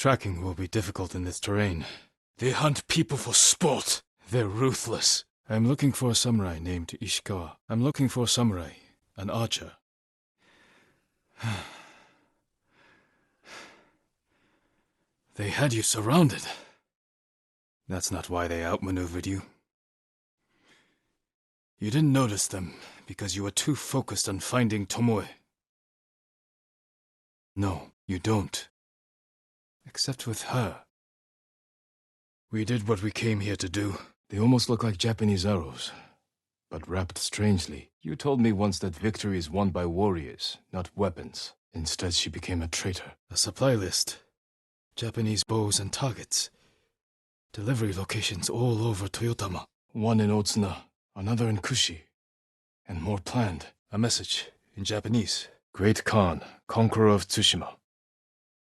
Tracking will be difficult in this terrain. They hunt people for sport. They're ruthless. I'm looking for a samurai named Ishikawa. I'm looking for a samurai, an archer. They had you surrounded. That's not why they outmaneuvered you. You didn't notice them because you were too focused on finding Tomoe. No, you don't. Except with her. We did what we came here to do. They almost look like Japanese arrows, but wrapped strangely. You told me once that victory is won by warriors, not weapons. Instead, she became a traitor. A supply list. Japanese bows and targets. Delivery locations all over Toyotama. One in Otsuna, another in Kushi. And more planned. A message, in Japanese. Great Khan, conqueror of Tsushima.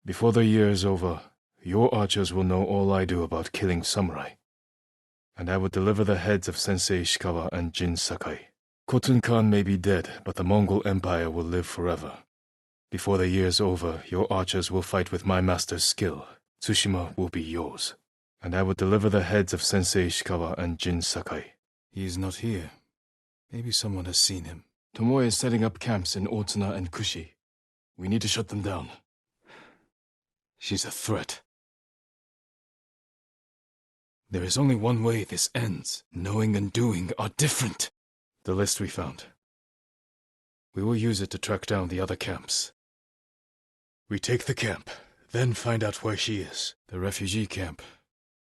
Before the year is over, your archers will know all I do about killing samurai. And I will deliver the heads of Sensei Ishikawa and Jin Sakai. Khotun Khan may be dead, but the Mongol Empire will live forever. Before the year's over, your archers will fight with my master's skill. Tsushima will be yours. And I will deliver the heads of Sensei Ishikawa and Jin Sakai. He is not here. Maybe someone has seen him. Tomoe is setting up camps in Otsuna and Kushi. We need to shut them down. She's a threat. There is only one way this ends. Knowing and doing are different. The list we found. We will use it to track down the other camps. We take the camp, then find out where she is. The refugee camp.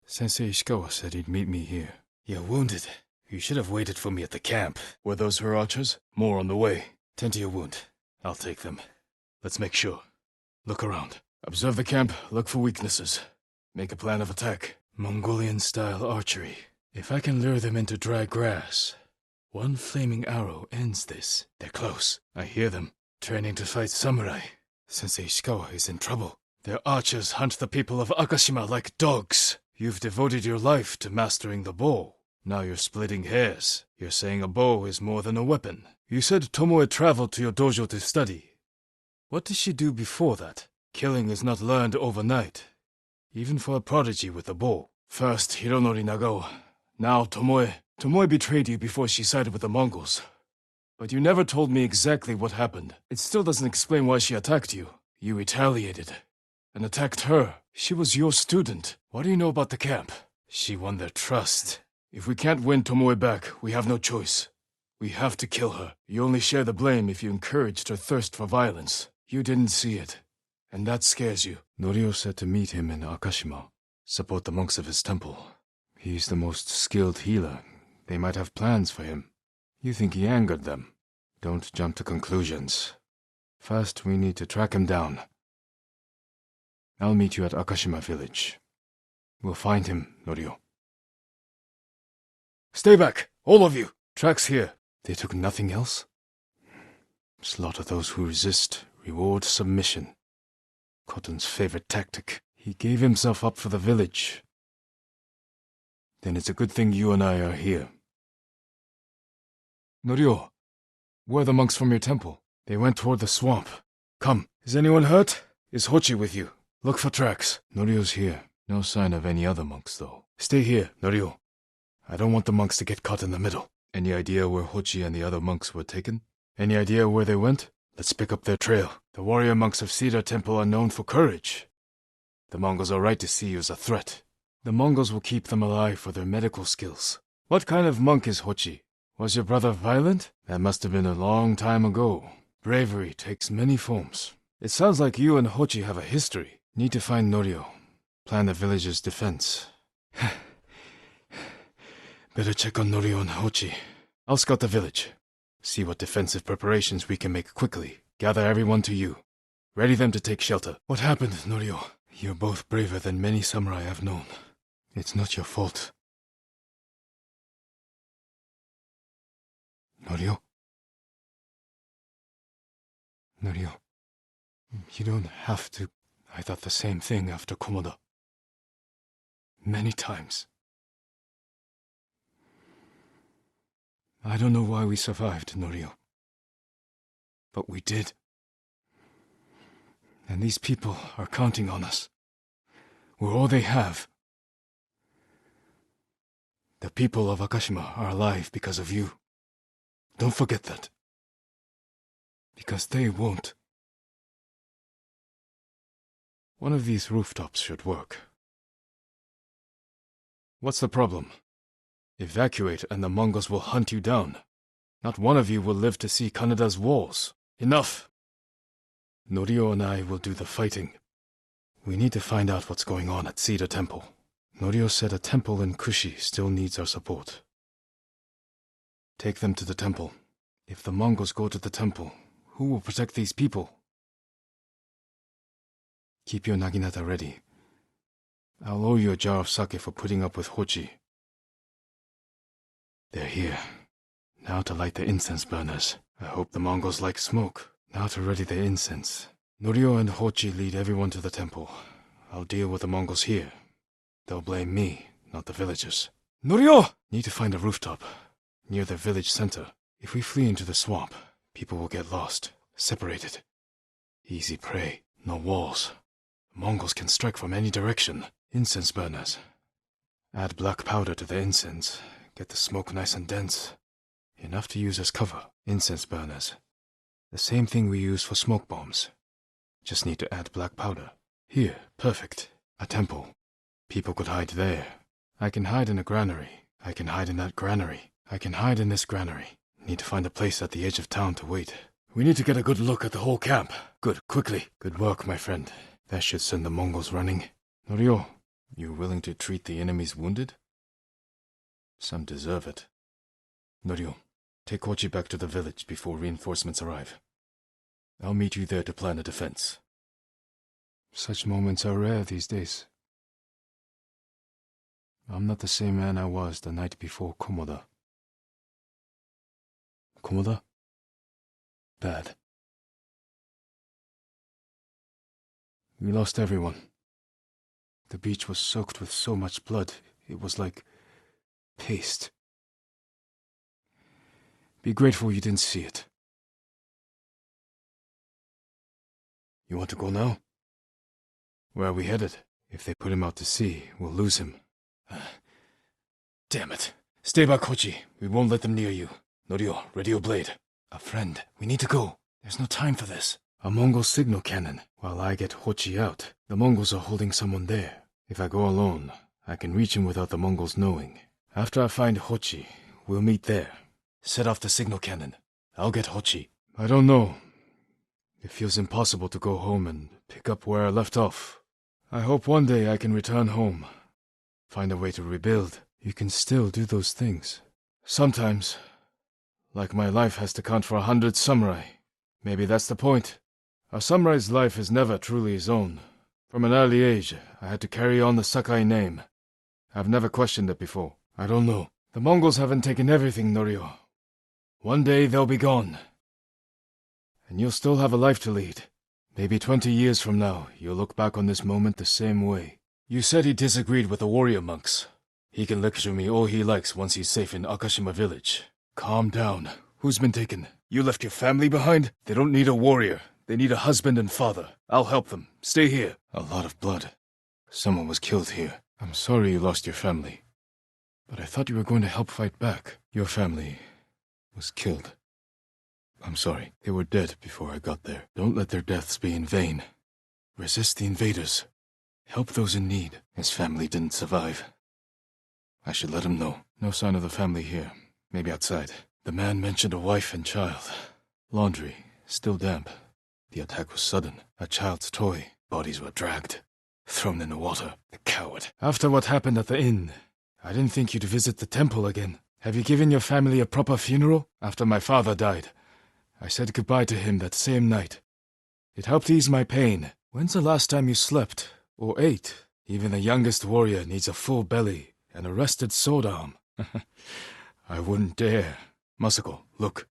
Sensei Ishikawa said he'd meet me here. You're wounded. You should have waited for me at the camp. Were those her archers? More on the way. Tend to your wound. I'll take them. Let's make sure. Look around. Observe the camp, look for weaknesses. Make a plan of attack. Mongolian-style archery. If I can lure them into dry grass, one flaming arrow ends this. They're close. I hear them. Training to fight samurai. Sensei Ishikawa is in trouble. Their archers hunt the people of Akashima like dogs. You've devoted your life to mastering the bow. Now you're splitting hairs. You're saying a bow is more than a weapon. You said Tomoe traveled to your dojo to study. What did she do before that? Killing is not learned overnight. Even for a prodigy with a bow. First, Hironori Nagao. Now Tomoe. Tomoe betrayed you before she sided with the Mongols. But you never told me exactly what happened. It still doesn't explain why she attacked you. You retaliated. And attacked her. She was your student. What do you know about the camp? She won their trust. If we can't win Tomoe back, we have no choice. We have to kill her. You only share the blame if you encouraged her thirst for violence. You didn't see it. And that scares you. Norio said to meet him in Akashima. Support the monks of his temple. He's the most skilled healer. They might have plans for him. You think he angered them? Don't jump to conclusions. First, we need to track him down. I'll meet you at Akashima village. We'll find him, Norio. Stay back, all of you! Tracks here. They took nothing else? Slaughter those who resist, reward submission. Khotun's favorite tactic. He gave himself up for the village. Then it's a good thing you and I are here. Norio, where are the monks from your temple? They went toward the swamp. Come, is anyone hurt? Is Hochi with you? Look for tracks. Norio's here. No sign of any other monks, though. Stay here, Norio. I don't want the monks to get caught in the middle. Any idea where Hochi and the other monks were taken? Any idea where they went? Let's pick up their trail. The warrior monks of Cedar Temple are known for courage. The Mongols are right to see you as a threat. The Mongols will keep them alive for their medical skills. What kind of monk is Hochi? Was your brother violent? That must have been a long time ago. Bravery takes many forms. It sounds like you and Hochi have a history. Need to find Norio. Plan the village's defense. Better check on Norio and Hochi. I'll scout the village. See what defensive preparations we can make quickly. Gather everyone to you. Ready them to take shelter. What happened, Norio? You're both braver than many samurai I've known. It's not your fault. Norio? Norio, you don't have to. I thought the same thing after Komoda. Many times. I don't know why we survived, Norio. But we did. And these people are counting on us. We're all they have. The people of Akashima are alive because of you. Don't forget that. Because they won't. One of these rooftops should work. What's the problem? Evacuate and the Mongols will hunt you down. Not one of you will live to see Kanada's walls. Enough! Norio and I will do the fighting. We need to find out what's going on at Cedar Temple. Norio said a temple in Kushi still needs our support. Take them to the temple. If the Mongols go to the temple, who will protect these people? Keep your naginata ready. I'll owe you a jar of sake for putting up with Hochi. They're here. Now to light the incense burners. I hope the Mongols like smoke. Now to ready the incense. Norio and Hochi lead everyone to the temple. I'll deal with the Mongols here. They'll blame me, not the villagers. Norio! Need to find a rooftop, near the village center. If we flee into the swamp, people will get lost, separated. Easy prey, no walls. Mongols can strike from any direction. Incense burners. Add black powder to the incense. Get the smoke nice and dense. Enough to use as cover. Incense burners. The same thing we use for smoke bombs. Just need to add black powder. Here, perfect. A temple. People could hide there. I can hide in a granary. I can hide in that granary. I can hide in this granary. Need to find a place at the edge of town to wait. We need to get a good look at the whole camp. Good, quickly. Good work, my friend. That should send the Mongols running. Norio, you willing to treat the enemy's wounded? Some deserve it. Norio, take Kochi back to the village before reinforcements arrive. I'll meet you there to plan a defense. Such moments are rare these days. I'm not the same man I was the night before Komoda. Komoda? Bad. We lost everyone. The beach was soaked with so much blood, it was like paste. Be grateful you didn't see it. You want to go now? Where are we headed? If they put him out to sea, we'll lose him. Damn it. Stay back, Kochi. We won't let them near you. Norio, ready your blade. A friend, we need to go. There's no time for this. A Mongol signal cannon. While I get Hochi out, the Mongols are holding someone there. If I go alone, I can reach him without the Mongols knowing. After I find Hochi, we'll meet there. Set off the signal cannon. I'll get Hochi. I don't know. It feels impossible to go home and pick up where I left off. I hope one day I can return home. Find a way to rebuild. You can still do those things. Sometimes. Like my life has to count for 100 samurai. Maybe that's the point. A samurai's life is never truly his own. From an early age, I had to carry on the Sakai name. I've never questioned it before. I don't know. The Mongols haven't taken everything, Norio. One day they'll be gone. And you'll still have a life to lead. Maybe 20 years from now, you'll look back on this moment the same way. You said he disagreed with the warrior monks. He can lecture me all he likes once he's safe in Akashima village. Calm down. Who's been taken? You left your family behind? They don't need a warrior. They need a husband and father. I'll help them. Stay here. A lot of blood. Someone was killed here. I'm sorry you lost your family. But I thought you were going to help fight back. Your family was killed. I'm sorry. They were dead before I got there. Don't let their deaths be in vain. Resist the invaders. Help those in need. His family didn't survive. I should let him know. No sign of the family here. Maybe outside. The man mentioned a wife and child. Laundry. Still damp. The attack was sudden. A child's toy. Bodies were dragged. Thrown in the water. The coward. After what happened at the inn, I didn't think you'd visit the temple again. Have you given your family a proper funeral? After my father died, I said goodbye to him that same night. It helped ease my pain. When's the last time you slept? Or ate? Even the youngest warrior needs a full belly and a rested sword arm. I wouldn't dare. Masako, look.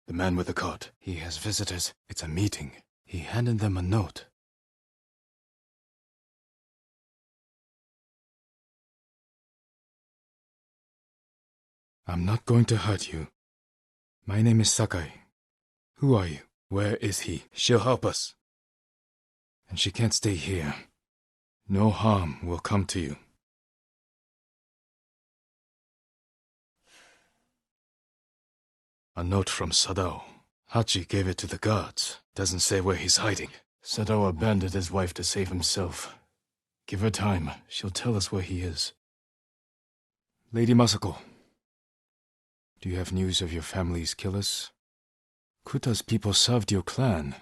The man with the cart. He has visitors. It's a meeting. He handed them a note. I'm not going to hurt you. My name is Sakai. Who are you? Where is he? She'll help us. And she can't stay here. No harm will come to you. A note from Sadao. Hachi gave it to the guards. Doesn't say where he's hiding. Sadao abandoned his wife to save himself. Give her time. She'll tell us where he is. Lady Masako, do you have news of your family's killers? Kuta's people served your clan.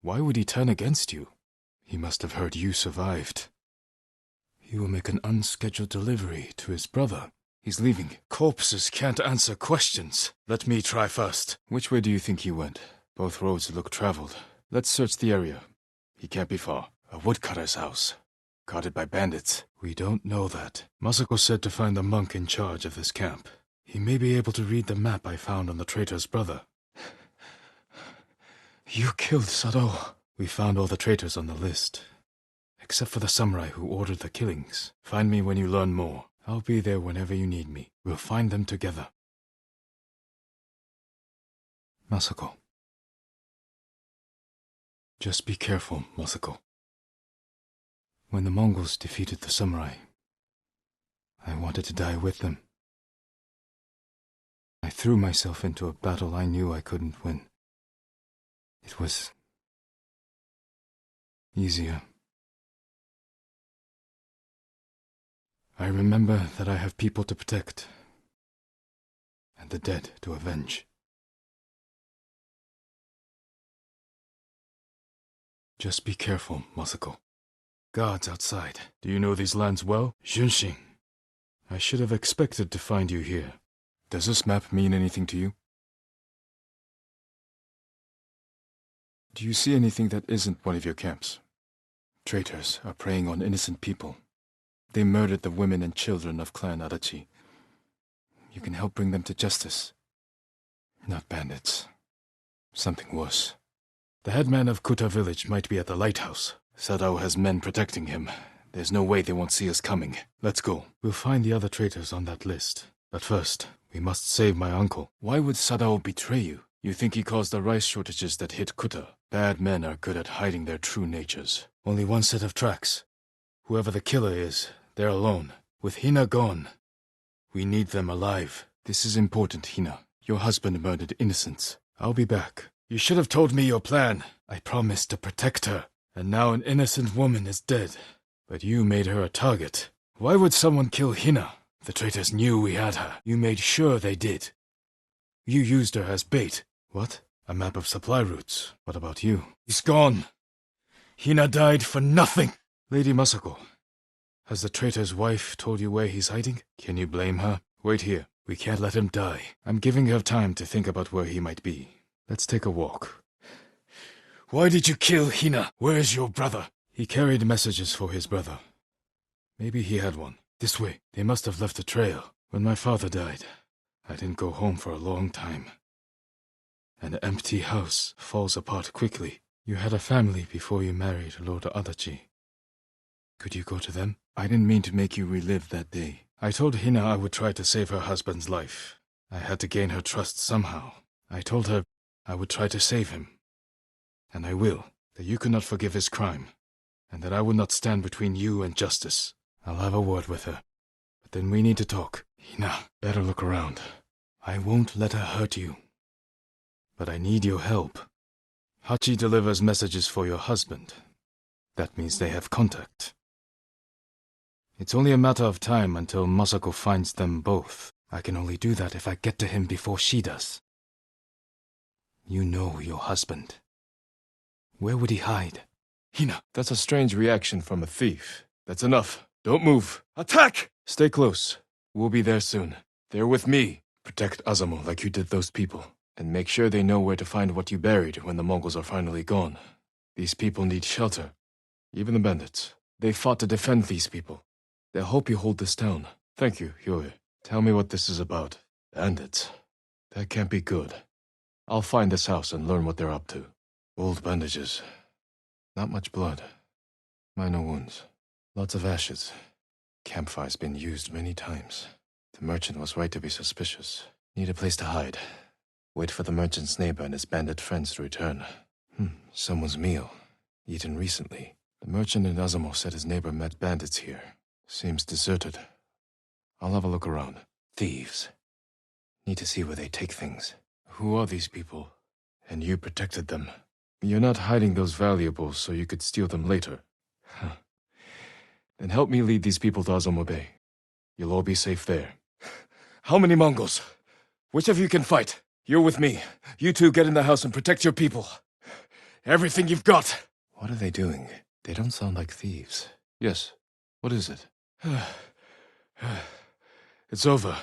Why would he turn against you? He must have heard you survived. He will make an unscheduled delivery to his brother. He's leaving. Corpses can't answer questions. Let me try first. Which way do you think he went? Both roads look traveled. Let's search the area. He can't be far. A woodcutter's house. Guarded by bandits. We don't know that. Masako said to find the monk in charge of this camp. He may be able to read the map I found on the traitor's brother. You killed Sadao. We found all the traitors on the list. Except for the samurai who ordered the killings. Find me when you learn more. I'll be there whenever you need me. We'll find them together. Masako. Just be careful, Masako. When the Mongols defeated the samurai, I wanted to die with them. I threw myself into a battle I knew I couldn't win. It was easier. I remember that I have people to protect, and the dead to avenge. Just be careful, Masako. Guards outside. Do you know these lands well? Junshin. I should have expected to find you here. Does this map mean anything to you? Do you see anything that isn't one of your camps? Traitors are preying on innocent people. They murdered the women and children of Clan Adachi. You can help bring them to justice. Not bandits. Something worse. The headman of Kuta village might be at the lighthouse. Sadao has men protecting him. There's no way they won't see us coming. Let's go. We'll find the other traitors on that list. But first, we must save my uncle. Why would Sadao betray you? You think he caused the rice shortages that hit Kuta? Bad men are good at hiding their true natures. Only one set of tracks. Whoever the killer is, they're alone. With Hina gone, we need them alive. This is important, Hina. Your husband murdered innocents. I'll be back. You should have told me your plan. I promised to protect her. And now an innocent woman is dead. But you made her a target. Why would someone kill Hina? The traitors knew we had her. You made sure they did. You used her as bait. What? A map of supply routes. What about you? He's gone. Hina died for nothing. Lady Masako, has the traitor's wife told you where he's hiding? Can you blame her? Wait here. We can't let him die. I'm giving her time to think about where he might be. Let's take a walk. Why did you kill Hina? Where's your brother? He carried messages for his brother. Maybe he had one. This way. They must have left a trail. When my father died, I didn't go home for a long time. An empty house falls apart quickly. You had a family before you married Lord Adachi. Could you go to them? I didn't mean to make you relive that day. I told Hina I would try to save her husband's life. I had to gain her trust somehow. I told her I would try to save him. And I will. That you could not forgive his crime. And that I would not stand between you and justice. I'll have a word with her. But then we need to talk. Hina, better look around. I won't let her hurt you. But I need your help. Hachi delivers messages for your husband. That means they have contact. It's only a matter of time until Masako finds them both. I can only do that if I get to him before she does. You know your husband. Where would he hide? Hina, that's a strange reaction from a thief. That's enough. Don't move. Attack! Stay close. We'll be there soon. They're with me. Protect Azamo like you did those people. And make sure they know where to find what you buried when the Mongols are finally gone. These people need shelter. Even the bandits. They fought to defend these people. They'll hope you hold this down. Thank you, Hyoe. Tell me what this is about. Bandits. That can't be good. I'll find this house and learn what they're up to. Old bandages. Not much blood. Minor wounds. Lots of ashes. Campfire's been used many times. The merchant was right to be suspicious. Need a place to hide. Wait for the merchant's neighbor and his bandit friends to return. Someone's meal. Eaten recently. The merchant in Azamo said his neighbor met bandits here. Seems deserted. I'll have a look around. Thieves. Need to see where they take things. Who are these people? And you protected them. You're not hiding those valuables so you could steal them later. Huh. Then help me lead these people to Azamo Bay. You'll all be safe there. How many Mongols? Which of you can fight? You're with me. You two get in the house and protect your people. Everything you've got. What are they doing? They don't sound like thieves. Yes. What is it? It's over.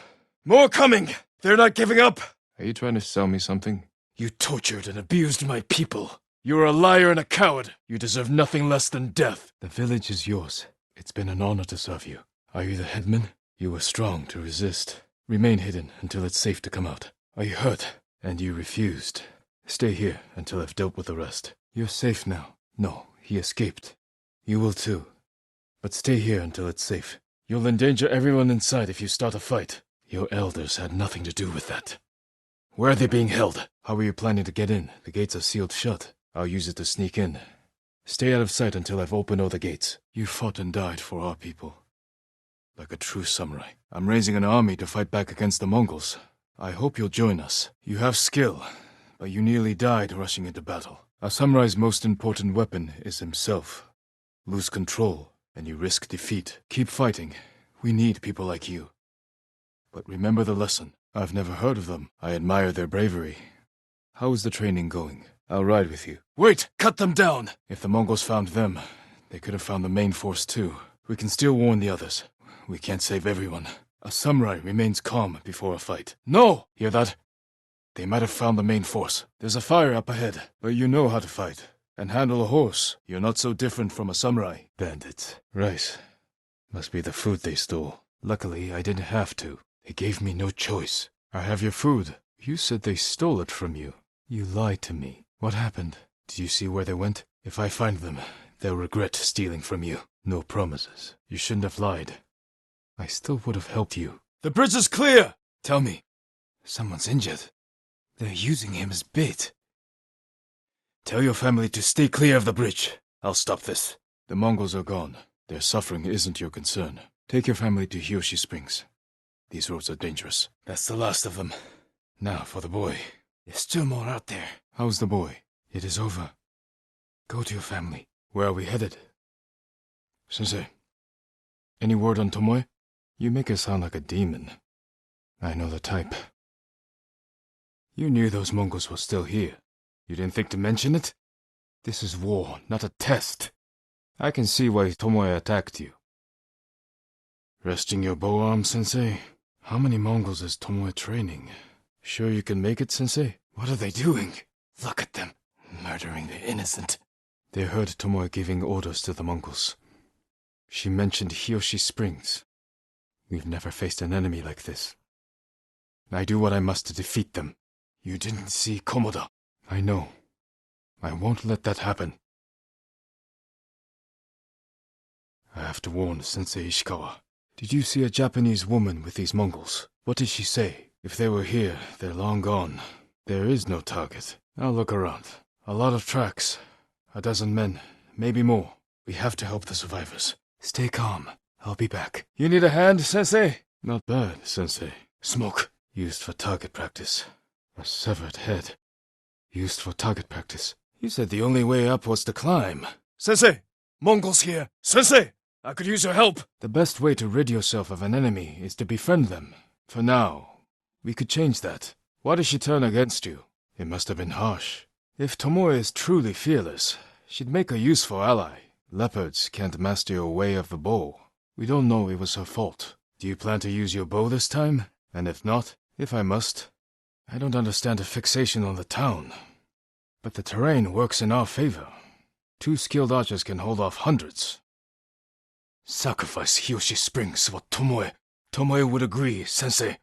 More coming! They're not giving up! Are you trying to sell me something? You tortured and abused my people. You're a liar and a coward. You deserve nothing less than death. The village is yours. It's been an honor to serve you. Are you the headman? You were strong to resist. Remain hidden until it's safe to come out. Are you hurt? And you refused. Stay here until I've dealt with the rest. You're safe now. No, he escaped. You will too. But stay here until it's safe. You'll endanger everyone inside if you start a fight. Your elders had nothing to do with that. Where are they being held? How are you planning to get in? The gates are sealed shut. I'll use it to sneak in. Stay out of sight until I've opened all the gates. You fought and died for our people. Like a true samurai. I'm raising an army to fight back against the Mongols. I hope you'll join us. You have skill, but you nearly died rushing into battle. A samurai's most important weapon is himself. Lose control, and you risk defeat. Keep fighting. We need people like you. But remember the lesson. I've never heard of them. I admire their bravery. How is the training going? I'll ride with you. Wait! Cut them down! If the Mongols found them, they could have found the main force too. We can still warn the others. We can't save everyone. A samurai remains calm before a fight. No! Hear that? They might have found the main force. There's a fire up ahead, but you know how to fight. And handle a horse. You're not so different from a samurai. Bandits. Rice. Must be the food they stole. Luckily, I didn't have to. They gave me no choice. I have your food. You said they stole it from you. You lied to me. What happened? Did you see where they went? If I find them, they'll regret stealing from you. No promises. You shouldn't have lied. I still would have helped you. The bridge is clear! Tell me. Someone's injured. They're using him as bait. Tell your family to stay clear of the bridge. I'll stop this. The Mongols are gone. Their suffering isn't your concern. Take your family to Hiyoshi Springs. These roads are dangerous. That's the last of them. Now for the boy. There's still more out there. How's the boy? It is over. Go to your family. Where are we headed? Sensei. Any word on Tomoe? You make her sound like a demon. I know the type. You knew those Mongols were still here. You didn't think to mention it? This is war, not a test. I can see why Tomoe attacked you. Resting your bow arm, Sensei? How many Mongols is Tomoe training? Sure you can make it, Sensei? What are they doing? Look at them, murdering the innocent. They heard Tomoe giving orders to the Mongols. She mentioned Hiyoshi Springs. We've never faced an enemy like this. I do what I must to defeat them. You didn't see Komoda. I know. I won't let that happen. I have to warn Sensei Ishikawa. Did you see a Japanese woman with these Mongols? What did she say? If they were here, they're long gone. There is no target. I'll look around. A lot of tracks. A dozen men, maybe more. We have to help the survivors. Stay calm. I'll be back. You need a hand, Sensei? Not bad, Sensei. Smoke. Used for target practice. A severed head. Used for target practice. You said the only way up was to climb. Sensei! Mongols here! Sensei! I could use your help! The best way to rid yourself of an enemy is to befriend them. For now, we could change that. Why did she turn against you? It must have been harsh. If Tomoe is truly fearless, she'd make a useful ally. Leopards can't master your way of the bow. We don't know it was her fault. Do you plan to use your bow this time? And if not, if I must. I don't understand a fixation on the town. But the terrain works in our favor. 2 skilled archers can hold off hundreds. Sacrifice Hiyoshi Springs for Tomoe. Tomoe would agree, Sensei.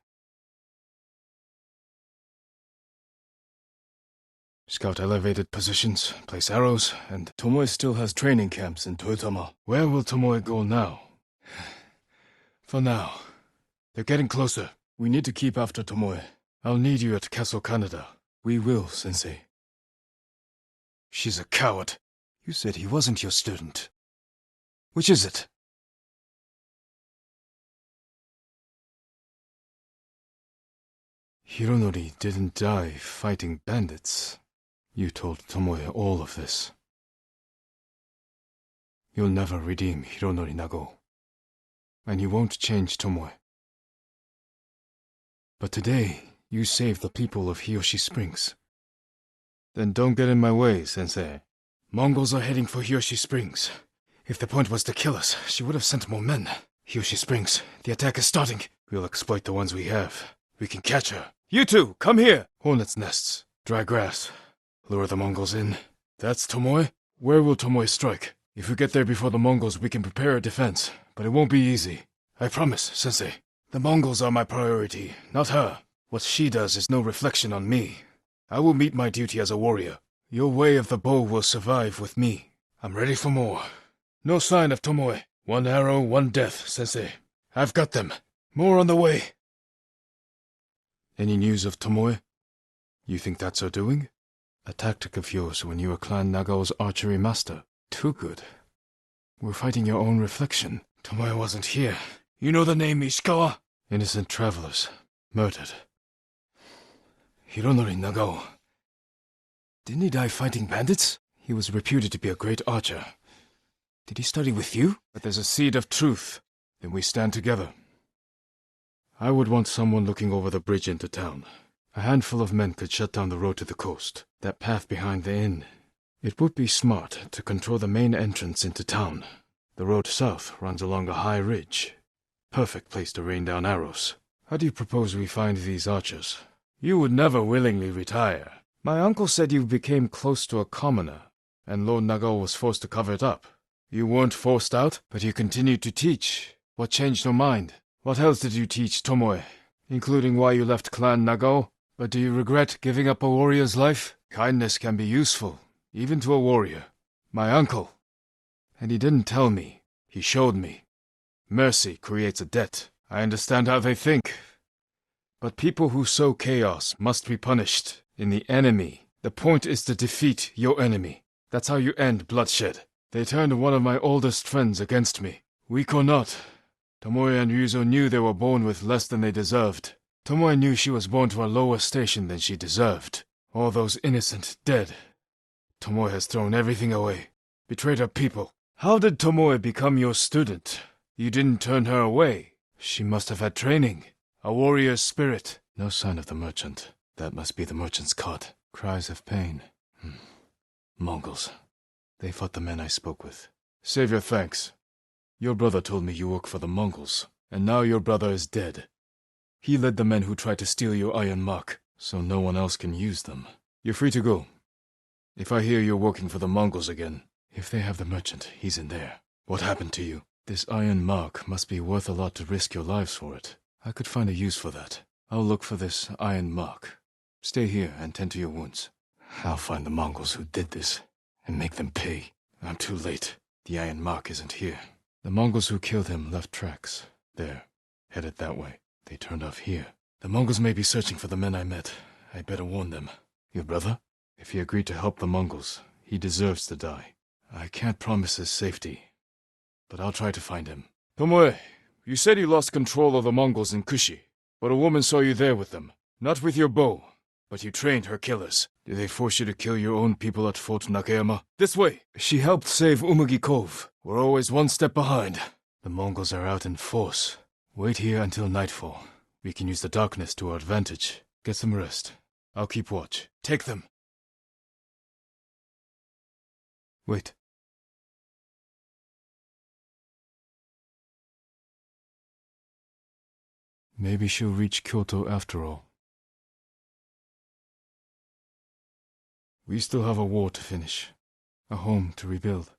Scout elevated positions, place arrows, and Tomoe still has training camps in Toyotama. Where will Tomoe go now? For now. They're getting closer. We need to keep after Tomoe. I'll need you at Castle Kaneda. We will, Sensei. She's a coward. You said he wasn't your student. Which is it? Hironori didn't die fighting bandits. You told Tomoe all of this. You'll never redeem Hironori Nago. And you won't change Tomoe. But today, you saved the people of Hiyoshi Springs. Then don't get in my way, Sensei. Mongols are heading for Hiyoshi Springs. If the point was to kill us, she would have sent more men. Hiyoshi Springs, the attack is starting. We'll exploit the ones we have. We can catch her. You two, come here! Hornets' nests, dry grass. Lure the Mongols in. That's Tomoe? Where will Tomoe strike? If we get there before the Mongols, we can prepare a defense. But it won't be easy. I promise, Sensei. The Mongols are my priority, not her. What she does is no reflection on me. I will meet my duty as a warrior. Your way of the bow will survive with me. I'm ready for more. No sign of Tomoe. One arrow, one death, Sensei. I've got them. More on the way. Any news of Tomoe? You think that's her doing? A tactic of yours when you were Clan Nagao's archery master. Too good. We're fighting your own reflection. Tomoe wasn't here. You know the name Ishikawa? Innocent travelers. Murdered. Hironori Nagao. Didn't he die fighting bandits? He was reputed to be a great archer. Did he study with you? But there's a seed of truth. Then we stand together. I would want someone looking over the bridge into town. A handful of men could shut down the road to the coast. That path behind the inn. It would be smart to control the main entrance into town. The road south runs along a high ridge. Perfect place to rain down arrows. How do you propose we find these archers? You would never willingly retire. My uncle said you became close to a commoner, and Lord Nagao was forced to cover it up. You weren't forced out, but you continued to teach. What changed your mind? What else did you teach Tomoe? Including why you left Clan Nagao? But do you regret giving up a warrior's life? Kindness can be useful, even to a warrior. My uncle. And he didn't tell me. He showed me. Mercy creates a debt. I understand how they think. But people who sow chaos must be punished. In the enemy, the point is to defeat your enemy. That's how you end bloodshed. They turned one of my oldest friends against me. Weak or not, Tomoe and Ryuzo knew they were born with less than they deserved. Tomoe knew she was born to a lower station than she deserved. All those innocent dead. Tomoe has thrown everything away. Betrayed her people. How did Tomoe become your student? You didn't turn her away. She must have had training. A warrior's spirit. No sign of the merchant. That must be the merchant's cot. Cries of pain. Mongols. They fought the men I spoke with. Save your thanks. Your brother told me you work for the Mongols, and now your brother is dead. He led the men who tried to steal your iron mark, so no one else can use them. You're free to go. If I hear you're working for the Mongols again, if they have the merchant, he's in there. What happened to you? This iron mark must be worth a lot to risk your lives for it. I could find a use for that. I'll look for this iron mark. Stay here and tend to your wounds. I'll find the Mongols who did this, and make them pay. I'm too late. The iron mark isn't here. The Mongols who killed him left tracks. There. Headed that way. They turned off here. The Mongols may be searching for the men I met. I'd better warn them. Your brother? If he agreed to help the Mongols, he deserves to die. I can't promise his safety, but I'll try to find him. Tomoe, you said you lost control of the Mongols in Kushi, but a woman saw you there with them. Not with your bow, but you trained her killers. Did they force you to kill your own people at Fort Nakayama? This way! She helped save Umugi Cove. We're always one step behind. The Mongols are out in force. Wait here until nightfall. We can use the darkness to our advantage. Get some rest. I'll keep watch. Take them. Wait. Maybe she'll reach Kyoto after all. We still have a war to finish. A home to rebuild.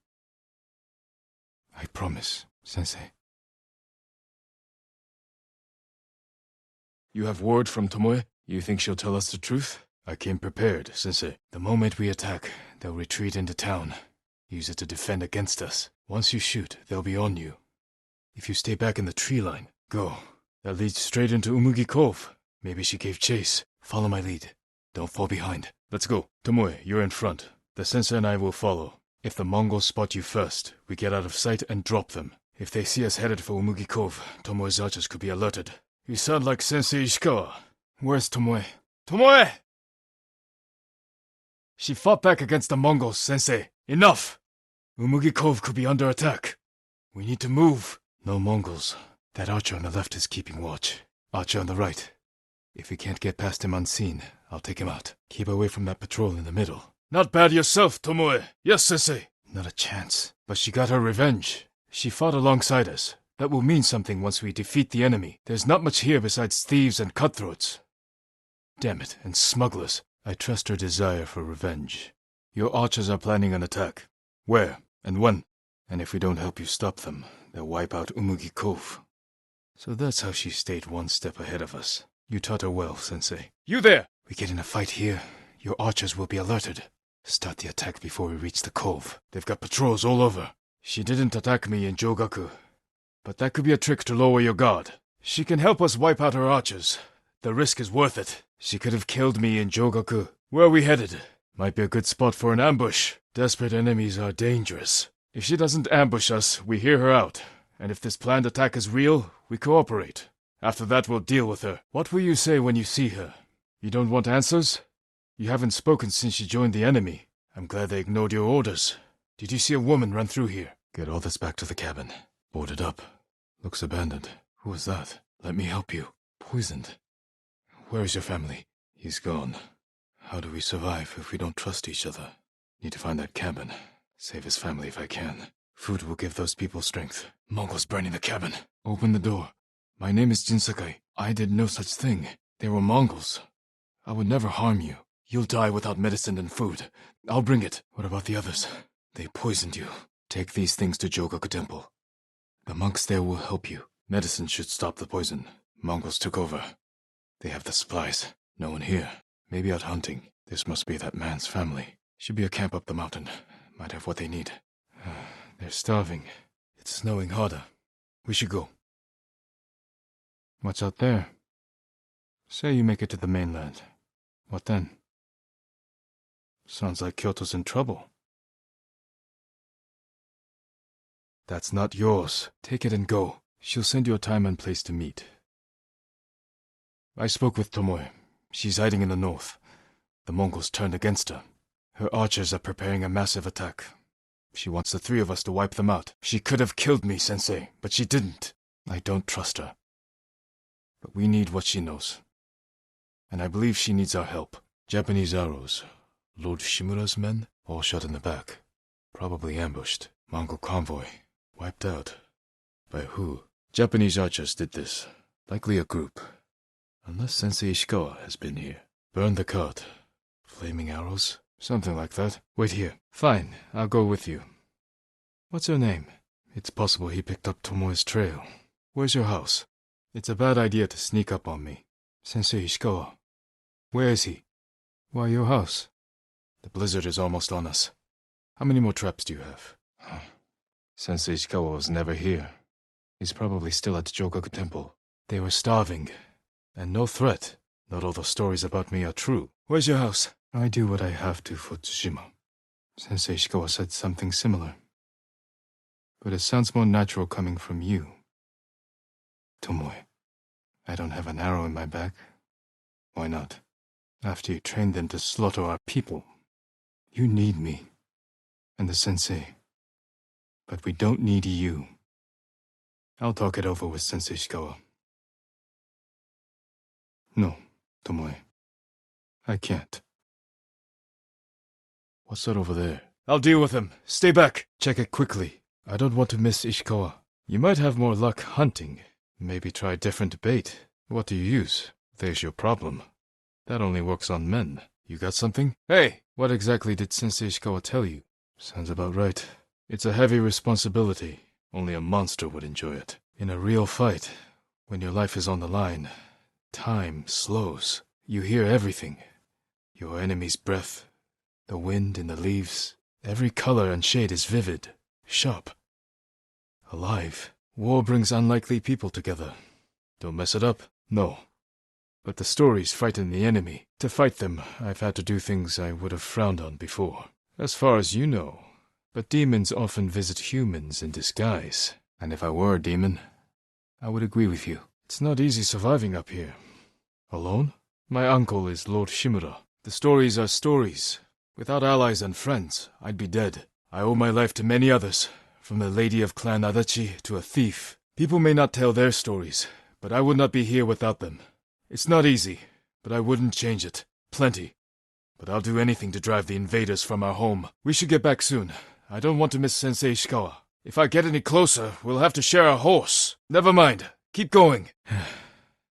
I promise, Sensei. You have word from Tomoe? You think she'll tell us the truth? I came prepared, Sensei. The moment we attack, they'll retreat into town. Use it to defend against us. Once you shoot, they'll be on you. If you stay back in the tree line, go. That leads straight into Umugi Cove. Maybe she gave chase. Follow my lead. Don't fall behind. Let's go. Tomoe, you're in front. The sensei and I will follow. If the Mongols spot you first, we get out of sight and drop them. If they see us headed for Umugi Cove, Tomoe's archers could be alerted. You sound like Sensei Ishikawa. Where's Tomoe? Tomoe! She fought back against the Mongols, Sensei. Enough! Umugi Cove could be under attack. We need to move. No Mongols. That archer on the left is keeping watch. Archer on the right. If we can't get past him unseen, I'll take him out. Keep away from that patrol in the middle. Not bad yourself, Tomoe. Yes, Sensei. Not a chance. But she got her revenge. She fought alongside us. That will mean something once we defeat the enemy. There's not much here besides thieves and cutthroats. Damn it, and smugglers. I trust her desire for revenge. Your archers are planning an attack. Where and when? And if we don't help you stop them, they'll wipe out Umugi Cove. So that's how she stayed one step ahead of us. You taught her well, Sensei. You there! We get in a fight here, your archers will be alerted. Start the attack before we reach the cove. They've got patrols all over. She didn't attack me in Jogaku, but that could be a trick to lower your guard. She can help us wipe out her archers. The risk is worth it. She could have killed me in Jogaku. Where are we headed? Might be a good spot for an ambush. Desperate enemies are dangerous. If she doesn't ambush us, we hear her out. And if this planned attack is real, we cooperate. After that, we'll deal with her. What will you say when you see her? You don't want answers? You haven't spoken since she joined the enemy. I'm glad they ignored your orders. Did you see a woman run through here? Get all this back to the cabin. Boarded up. Looks abandoned. Who was that? Let me help you. Poisoned. Where is your family? He's gone. How do we survive if we don't trust each other? Need to find that cabin. Save his family if I can. Food will give those people strength. Mongols burning the cabin. Open the door. My name is Jin Sakai. I did no such thing. They were Mongols. I would never harm you. You'll die without medicine and food. I'll bring it. What about the others? They poisoned you. Take these things to Jogaku Temple. The monks there will help you. Medicine should stop the poison. Mongols took over. They have the supplies. No one here. Maybe out hunting. This must be that man's family. Should be a camp up the mountain. Might have what they need. They're starving. It's snowing harder. We should go. What's out there? Say you make it to the mainland. What then? Sounds like Kyoto's in trouble. That's not yours. Take it and go. She'll send you a time and place to meet. I spoke with Tomoe. She's hiding in the north. The Mongols turned against her. Her archers are preparing a massive attack. She wants the three of us to wipe them out. She could have killed me, Sensei, but she didn't. I don't trust her. But we need what she knows. And I believe she needs our help. Japanese arrows. Lord Shimura's men? All shot in the back. Probably ambushed. Mongol convoy. Wiped out. By who? Japanese archers did this. Likely a group. Unless Sensei Ishikawa has been here. Burned the cart. Flaming arrows? Something like that. Wait here. Fine, I'll go with you. What's your name? It's possible he picked up Tomoe's trail. Where's your house? It's a bad idea to sneak up on me. Sensei Ishikawa. Where is he? Why, your house. The blizzard is almost on us. How many more traps do you have? Sensei Ishikawa was never here. He's probably still at Jogaku Temple. They were starving. And no threat. Not all the stories about me are true. Where's your house? I do what I have to for Tsushima. Sensei Ishikawa said something similar. But it sounds more natural coming from you. Tomoe, I don't have an arrow in my back. Why not? After you trained them to slaughter our people. You need me. And the sensei. But we don't need you. I'll talk it over with Sensei Ishikawa. No, Tomoe. I can't. What's that over there? I'll deal with him. Stay back. Check it quickly. I don't want to miss Ishikawa. You might have more luck hunting. Maybe try different bait. What do you use? There's your problem. That only works on men. You got something? Hey! What exactly did Sensei Ishikawa tell you? Sounds about right. It's a heavy responsibility. Only a monster would enjoy it. In a real fight, when your life is on the line, time slows. You hear everything. Your enemy's breath, the wind in the leaves. Every color and shade is vivid, sharp, alive. War brings unlikely people together. Don't mess it up? No. But the stories frighten the enemy. To fight them, I've had to do things I would have frowned on before. As far as you know, But demons often visit humans in disguise. And if I were a demon, I would agree with you. It's not easy surviving up here. Alone? My uncle is Lord Shimura. The stories are stories. Without allies and friends, I'd be dead. I owe my life to many others, from the lady of Clan Adachi to a thief. People may not tell their stories, but I would not be here without them. It's not easy, but I wouldn't change it. Plenty. But I'll do anything to drive the invaders from our home. We should get back soon. I don't want to miss Sensei Ishikawa. If I get any closer, we'll have to share a horse. Never mind. Keep going.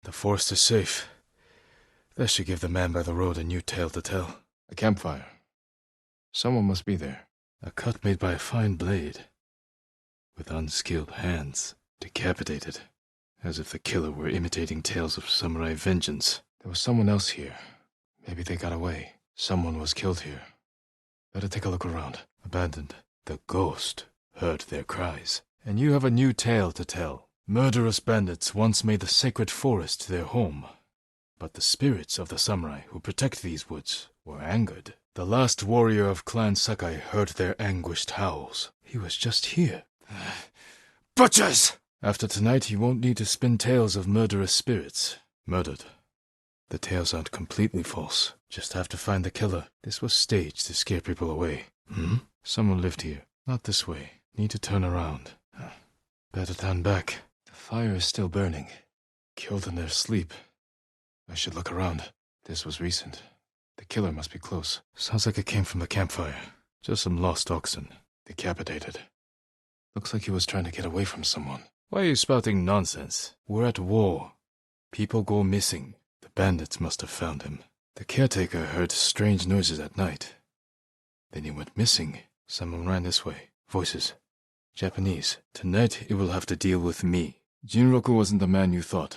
The forest is safe. That should give the man by the road a new tale to tell. A campfire. Someone must be there. A cut made by a fine blade. With unskilled hands. Decapitated. As if the killer were imitating tales of samurai vengeance. There was someone else here. Maybe they got away. Someone was killed here. Better take a look around. Abandoned. The ghost heard their cries. And you have a new tale to tell. Murderous bandits once made the sacred forest their home. But the spirits of the samurai who protect these woods were angered. The last warrior of Clan Sakai heard their anguished howls. He was just here. Butchers! After tonight, you won't need to spin tales of murderous spirits. Murdered. The tales aren't completely false. Just have to find the killer. This was staged to scare people away. Someone lived here. Not this way. Need to turn around. Better turn back. The fire is still burning. Killed in their sleep. I should look around. This was recent. The killer must be close. Sounds like it came from the campfire. Just some lost oxen. Decapitated. Looks like he was trying to get away from someone. Why are you spouting nonsense? We're at war. People go missing. The bandits must have found him. The caretaker heard strange noises at night. Then he went missing. Someone ran this way. Voices. Japanese. Tonight it will have to deal with me. Jinroku wasn't the man you thought.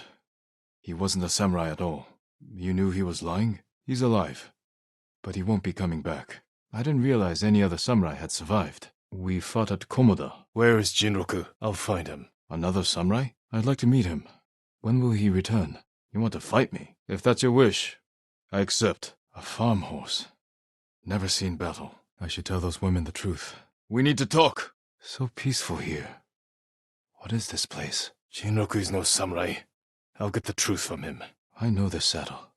He wasn't a samurai at all. You knew he was lying? He's alive. But he won't be coming back. I didn't realize any other samurai had survived. We fought at Komoda. Where is Jinroku? I'll find him. Another samurai? I'd like to meet him. When will he return? You want to fight me? If that's your wish, I accept. A farm horse. Never seen battle. I should tell those women the truth. We need to talk. So peaceful here. What is this place? Jinroku is no samurai. I'll get the truth from him. I know this saddle.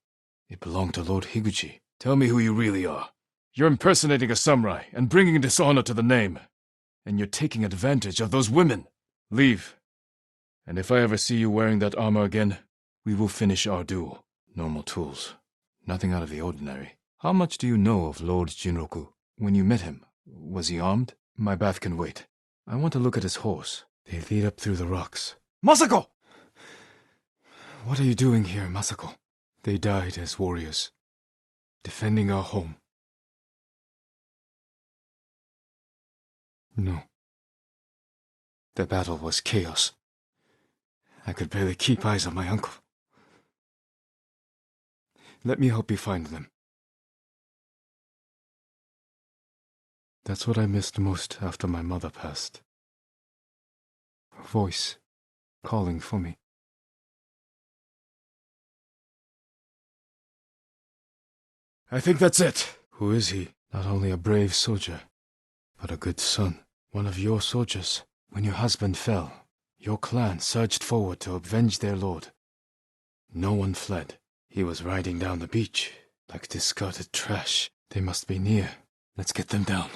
It belonged to Lord Higuchi. Tell me who you really are. You're impersonating a samurai and bringing dishonor to the name. And you're taking advantage of those women. Leave. And if I ever see you wearing that armor again, we will finish our duel. Normal tools. Nothing out of the ordinary. How much do you know of Lord Jinroku? When you met him, was he armed? My bath can wait. I want to look at his horse. They lead up through the rocks. Masako! What are you doing here, Masako? They died as warriors, defending our home. No. The battle was chaos. I could barely keep eyes on my uncle. Let me help you find them. That's what I missed most after my mother passed. Her voice calling for me. I think that's it. Who is he? Not only a brave soldier, but a good son. One of your soldiers. When your husband fell, your clan surged forward to avenge their lord. No one fled. He was riding down the beach, like discarded trash. They must be near. Let's get them down.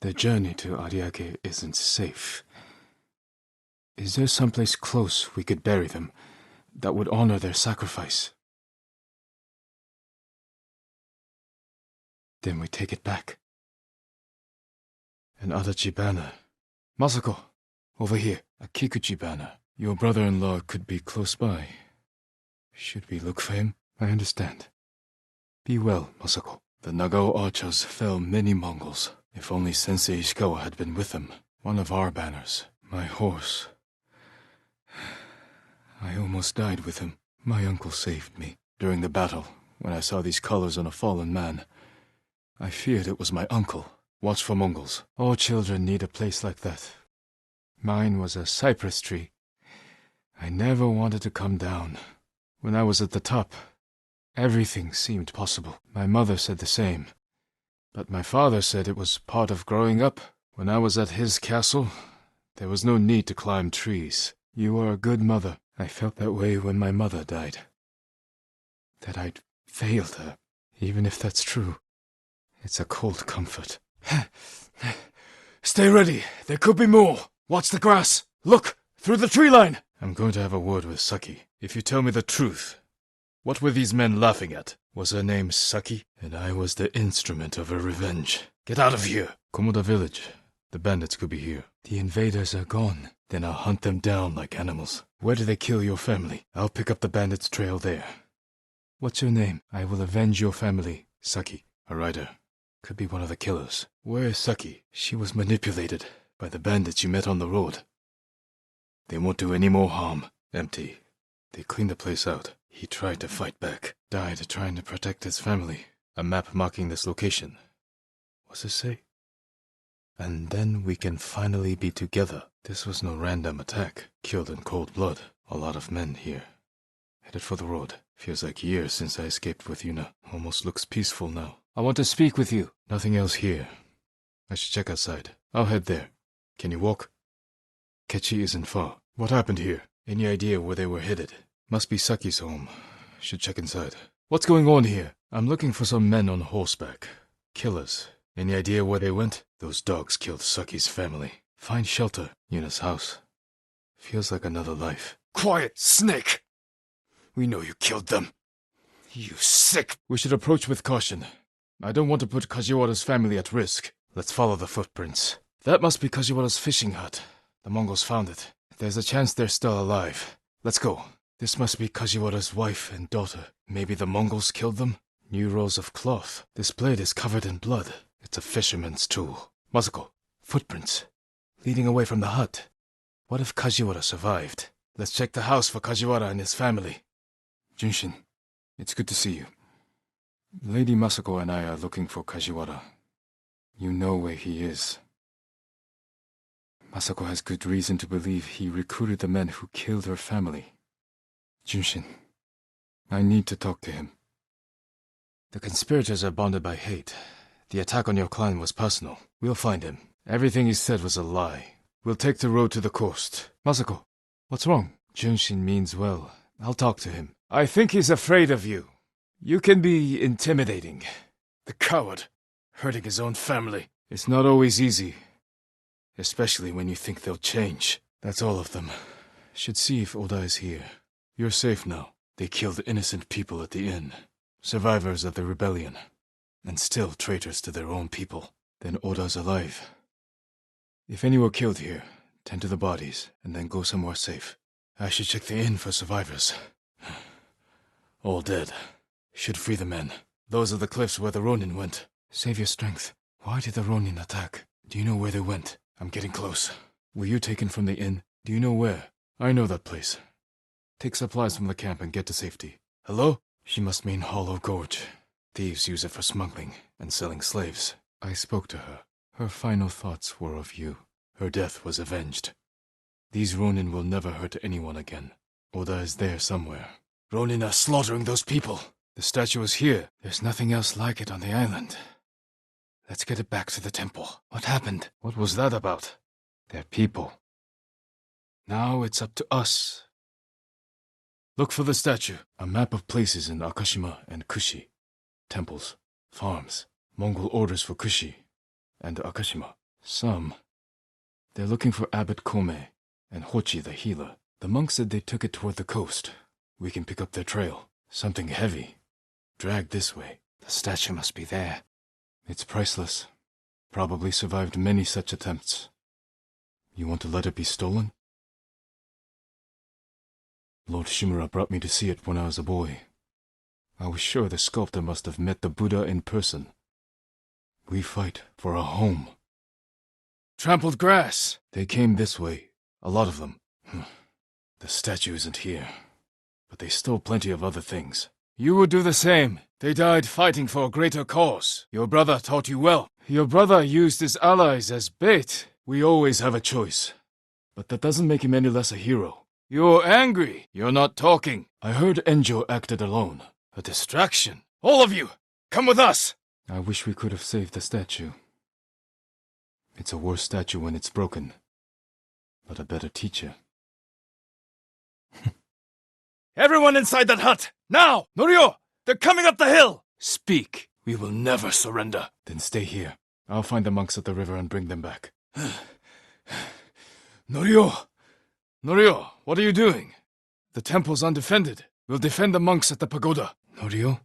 The journey to Ariake isn't safe. Is there someplace close we could bury them that would honor their sacrifice? Then we take it back. An Adachi banner. Masako, over here. A Kikuchi banner. Your brother-in-law could be close by. Should we look for him? I understand. Be well, Masako. The Nagao archers fell many Mongols. If only Sensei Ishikawa had been with them. One of our banners. My horse. I almost died with him. My uncle saved me. During the battle, when I saw these colors on a fallen man, I feared it was my uncle. Watch for Mongols. All children need a place like that. Mine was a cypress tree. I never wanted to come down. When I was at the top, everything seemed possible. My mother said the same. But my father said it was part of growing up When I was at his castle, there was no need to climb trees. You are a good mother. I felt that way when my mother died. That I'd failed her, even if that's true. It's a cold comfort. Stay ready. There could be more. Watch the grass. Look, through the tree line. I'm going to have a word with Saki. If you tell me the truth, what were these men laughing at? Was her name Saki? And I was the instrument of her revenge. Get out of here. Komoda village. The bandits could be here. The invaders are gone. Then I'll hunt them down like animals. Where did they kill your family? I'll pick up the bandits' trail there. What's your name? I will avenge your family. Saki, a rider. Could be one of the killers. Where is Saki? She was manipulated by the bandits you met on the road. They won't do any more harm. Empty. They cleaned the place out. He tried to fight back. Died trying to protect his family. A map marking this location. What's it say? And then we can finally be together. This was no random attack. Killed in cold blood. A lot of men here. Headed for the road. Feels like years since I escaped with Yuna. Almost looks peaceful now. I want to speak with you. Nothing else here. I should check outside. I'll head there. Can you walk? Kechi isn't far. What happened here? Any idea where they were headed? Must be Saki's home. Should check inside. What's going on here? I'm looking for some men on horseback. Killers. Any idea where they went? Those dogs killed Saki's family. Find shelter. Yuna's house. Feels like another life. Quiet, snake! We know you killed them. You sick! We should approach with caution. I don't want to put Kajiwara's family at risk. Let's follow the footprints. That must be Kajiwara's fishing hut. The Mongols found it. There's a chance they're still alive. Let's go. This must be Kajiwara's wife and daughter. Maybe the Mongols killed them? New rolls of cloth. This blade is covered in blood. It's a fisherman's tool. Masako, footprints. Leading away from the hut. What if Kajiwara survived? Let's check the house for Kajiwara and his family. Junshin, it's good to see you. Lady Masako and I are looking for Kajiwara. You know where he is. Masako has good reason to believe he recruited the men who killed her family. Junshin, I need to talk to him. The conspirators are bonded by hate. The attack on your clan was personal. We'll find him. Everything he said was a lie. We'll take the road to the coast. Masako, what's wrong? Junshin means well. I'll talk to him. I think he's afraid of you. You can be intimidating. The coward, hurting his own family. It's not always easy. Especially when you think they'll change. That's all of them. Should see if Oda is here. You're safe now. They killed innocent people at the inn. Survivors of the rebellion. And still traitors to their own people. Then Oda's alive. If any were killed here, tend to the bodies, and then go somewhere safe. I should check the inn for survivors. All dead. Should free the men. Those are the cliffs where the Ronin went. Save your strength. Why did the Ronin attack? Do you know where they went? I'm getting close. Were you taken from the inn? Do you know where? I know that place. Take supplies from the camp and get to safety. Hello? She must mean Hollow Gorge. Thieves use it for smuggling and selling slaves. I spoke to her. Her final thoughts were of you. Her death was avenged. These Ronin will never hurt anyone again. Oda is there somewhere. Ronin are slaughtering those people. The statue is here. There's nothing else like it on the island. Let's get it back to the temple. What happened? What was that about? They're people. Now it's up to us. Look for the statue. A map of places in Akashima and Kushi. Temples, farms, Mongol orders for Kushi and Akashima. Some. They're looking for Abbot Kome and Hochi the healer. The monk said they took it toward the coast. We can pick up their trail. Something heavy. Dragged this way. The statue must be there. It's priceless. Probably survived many such attempts. You want to let it be stolen? Lord Shimura brought me to see it when I was a boy. I was sure the sculptor must have met the Buddha in person. We fight for a home. Trampled grass! They came this way. A lot of them. The statue isn't here. But they stole plenty of other things. You would do the same. They died fighting for a greater cause. Your brother taught you well. Your brother used his allies as bait. We always have a choice. But that doesn't make him any less a hero. You're angry. You're not talking. I heard Enjo acted alone. A distraction. All of you, come with us! I wish we could have saved the statue. It's a worse statue when it's broken, but a better teacher. Everyone inside that hut! Now! Norio! They're coming up the hill! Speak! We will never surrender. Then stay here. I'll find the monks at the river and bring them back. Norio! Norio, what are you doing? The temple's undefended. We'll defend the monks at the pagoda. Norio?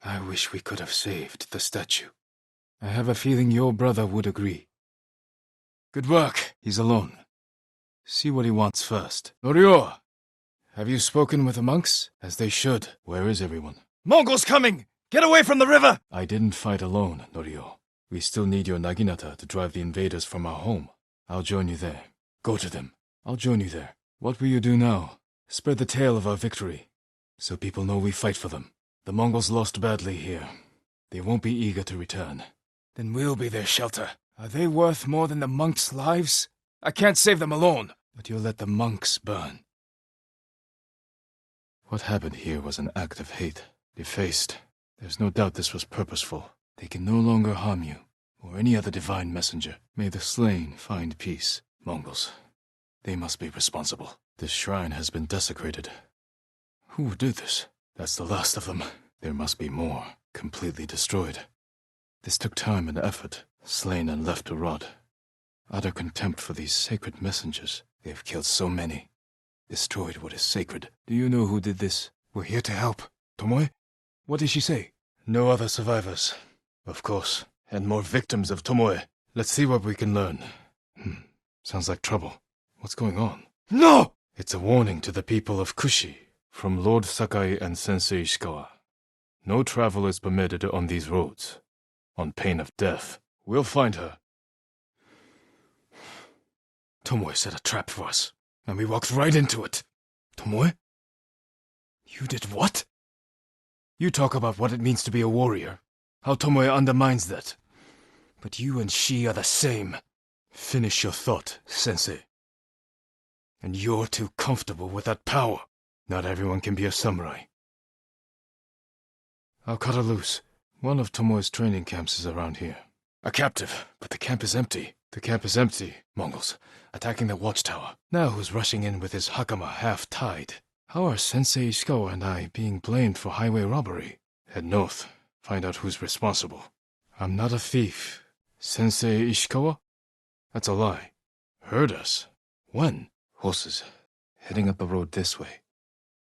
I wish we could have saved the statue. I have a feeling your brother would agree. Good work. He's alone. See what he wants first. Norio! Have you spoken with the monks? As they should. Where is everyone? Mongols coming! Get away from the river! I didn't fight alone, Norio. We still need your Naginata to drive the invaders from our home. I'll join you there. Go to them. I'll join you there. What will you do now? Spread the tale of our victory, so people know we fight for them. The Mongols lost badly here. They won't be eager to return. Then we'll be their shelter. Are they worth more than the monks' lives? I can't save them alone. But you'll let the monks burn. What happened here was an act of hate. Defaced. There's no doubt this was purposeful. They can no longer harm you, or any other divine messenger. May the slain find peace. Mongols. They must be responsible. This shrine has been desecrated. Who did this? That's the last of them. There must be more. Completely destroyed. This took time and effort. Slain and left to rot. Utter contempt for these sacred messengers. They've killed so many. Destroyed what is sacred. Do you know who did this? We're here to help. Tomoe? What did she say? No other survivors. Of course. And more victims of Tomoe. Let's see what we can learn. Sounds like trouble. What's going on? No! It's a warning to the people of Kushi, from Lord Sakai and Sensei Ishikawa. No travel is permitted on these roads, on pain of death. We'll find her. Tomoe set a trap for us, and we walked right into it. Tomoe? You did what? You talk about what it means to be a warrior, how Tomoe undermines that. But you and she are the same. Finish your thought, Sensei. And you're too comfortable with that power. Not everyone can be a samurai. I'll cut her loose. One of Tomoe's training camps is around here. A captive, but the camp is empty. The camp is empty, Mongols, attacking the watchtower. Now who's rushing in with his hakama half-tied? How are Sensei Ishikawa and I being blamed for highway robbery? Head north, find out who's responsible. I'm not a thief. Sensei Ishikawa? That's a lie. Heard us. When? Horses. Heading up the road this way.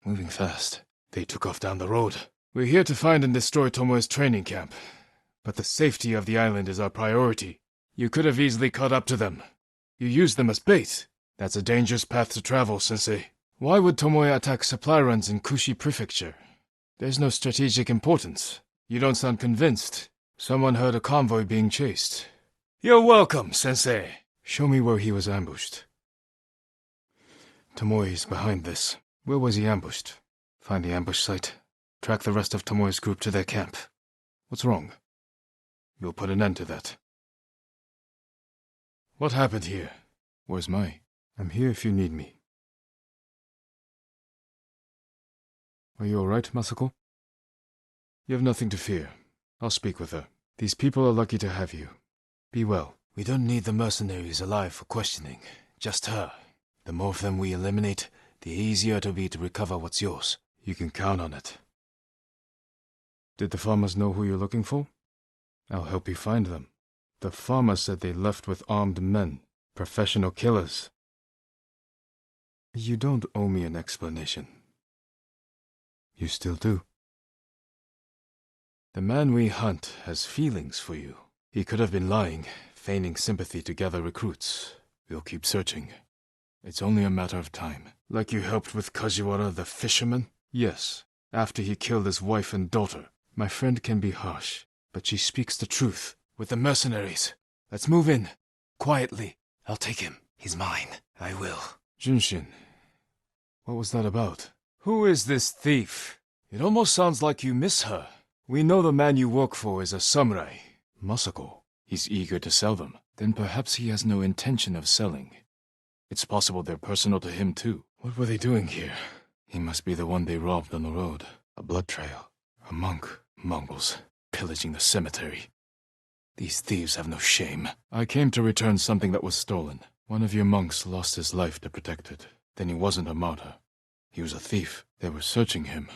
Moving fast. They took off down the road. We're here to find and destroy Tomoe's training camp. But the safety of the island is our priority. You could have easily caught up to them. You used them as bait. That's a dangerous path to travel, Sensei. Why would Tomoe attack supply runs in Kushi Prefecture? There's no strategic importance. You don't sound convinced. Someone heard a convoy being chased. You're welcome, Sensei. Show me where he was ambushed. Tomoe is behind this. Where was he ambushed? Find the ambush site. Track the rest of Tomoe's group to their camp. What's wrong? You'll put an end to that. What happened here? Where's Mai? I'm here if you need me. Are you alright, Masako? You have nothing to fear. I'll speak with her. These people are lucky to have you. Be well. We don't need the mercenaries alive for questioning. Just her. The more of them we eliminate, the easier it'll be to recover what's yours. You can count on it. Did the farmers know who you're looking for? I'll help you find them. The farmer said they left with armed men, professional killers. You don't owe me an explanation. You still do. The man we hunt has feelings for you. He could have been lying, feigning sympathy to gather recruits. We'll keep searching. It's only a matter of time. Like you helped with Kajiwara the fisherman? Yes, after he killed his wife and daughter. My friend can be harsh, but she speaks the truth. With the mercenaries. Let's move in. Quietly. I'll take him. He's mine. I will. Junshin, what was that about? Who is this thief? It almost sounds like you miss her. We know the man you work for is a samurai. Masako. He's eager to sell them. Then perhaps he has no intention of selling. It's possible they're personal to him too. What were they doing here? He must be the one they robbed on the road. A blood trail. A monk. Mongols. Pillaging the cemetery. These thieves have no shame. I came to return something that was stolen. One of your monks lost his life to protect it. Then he wasn't a martyr. He was a thief. They were searching him.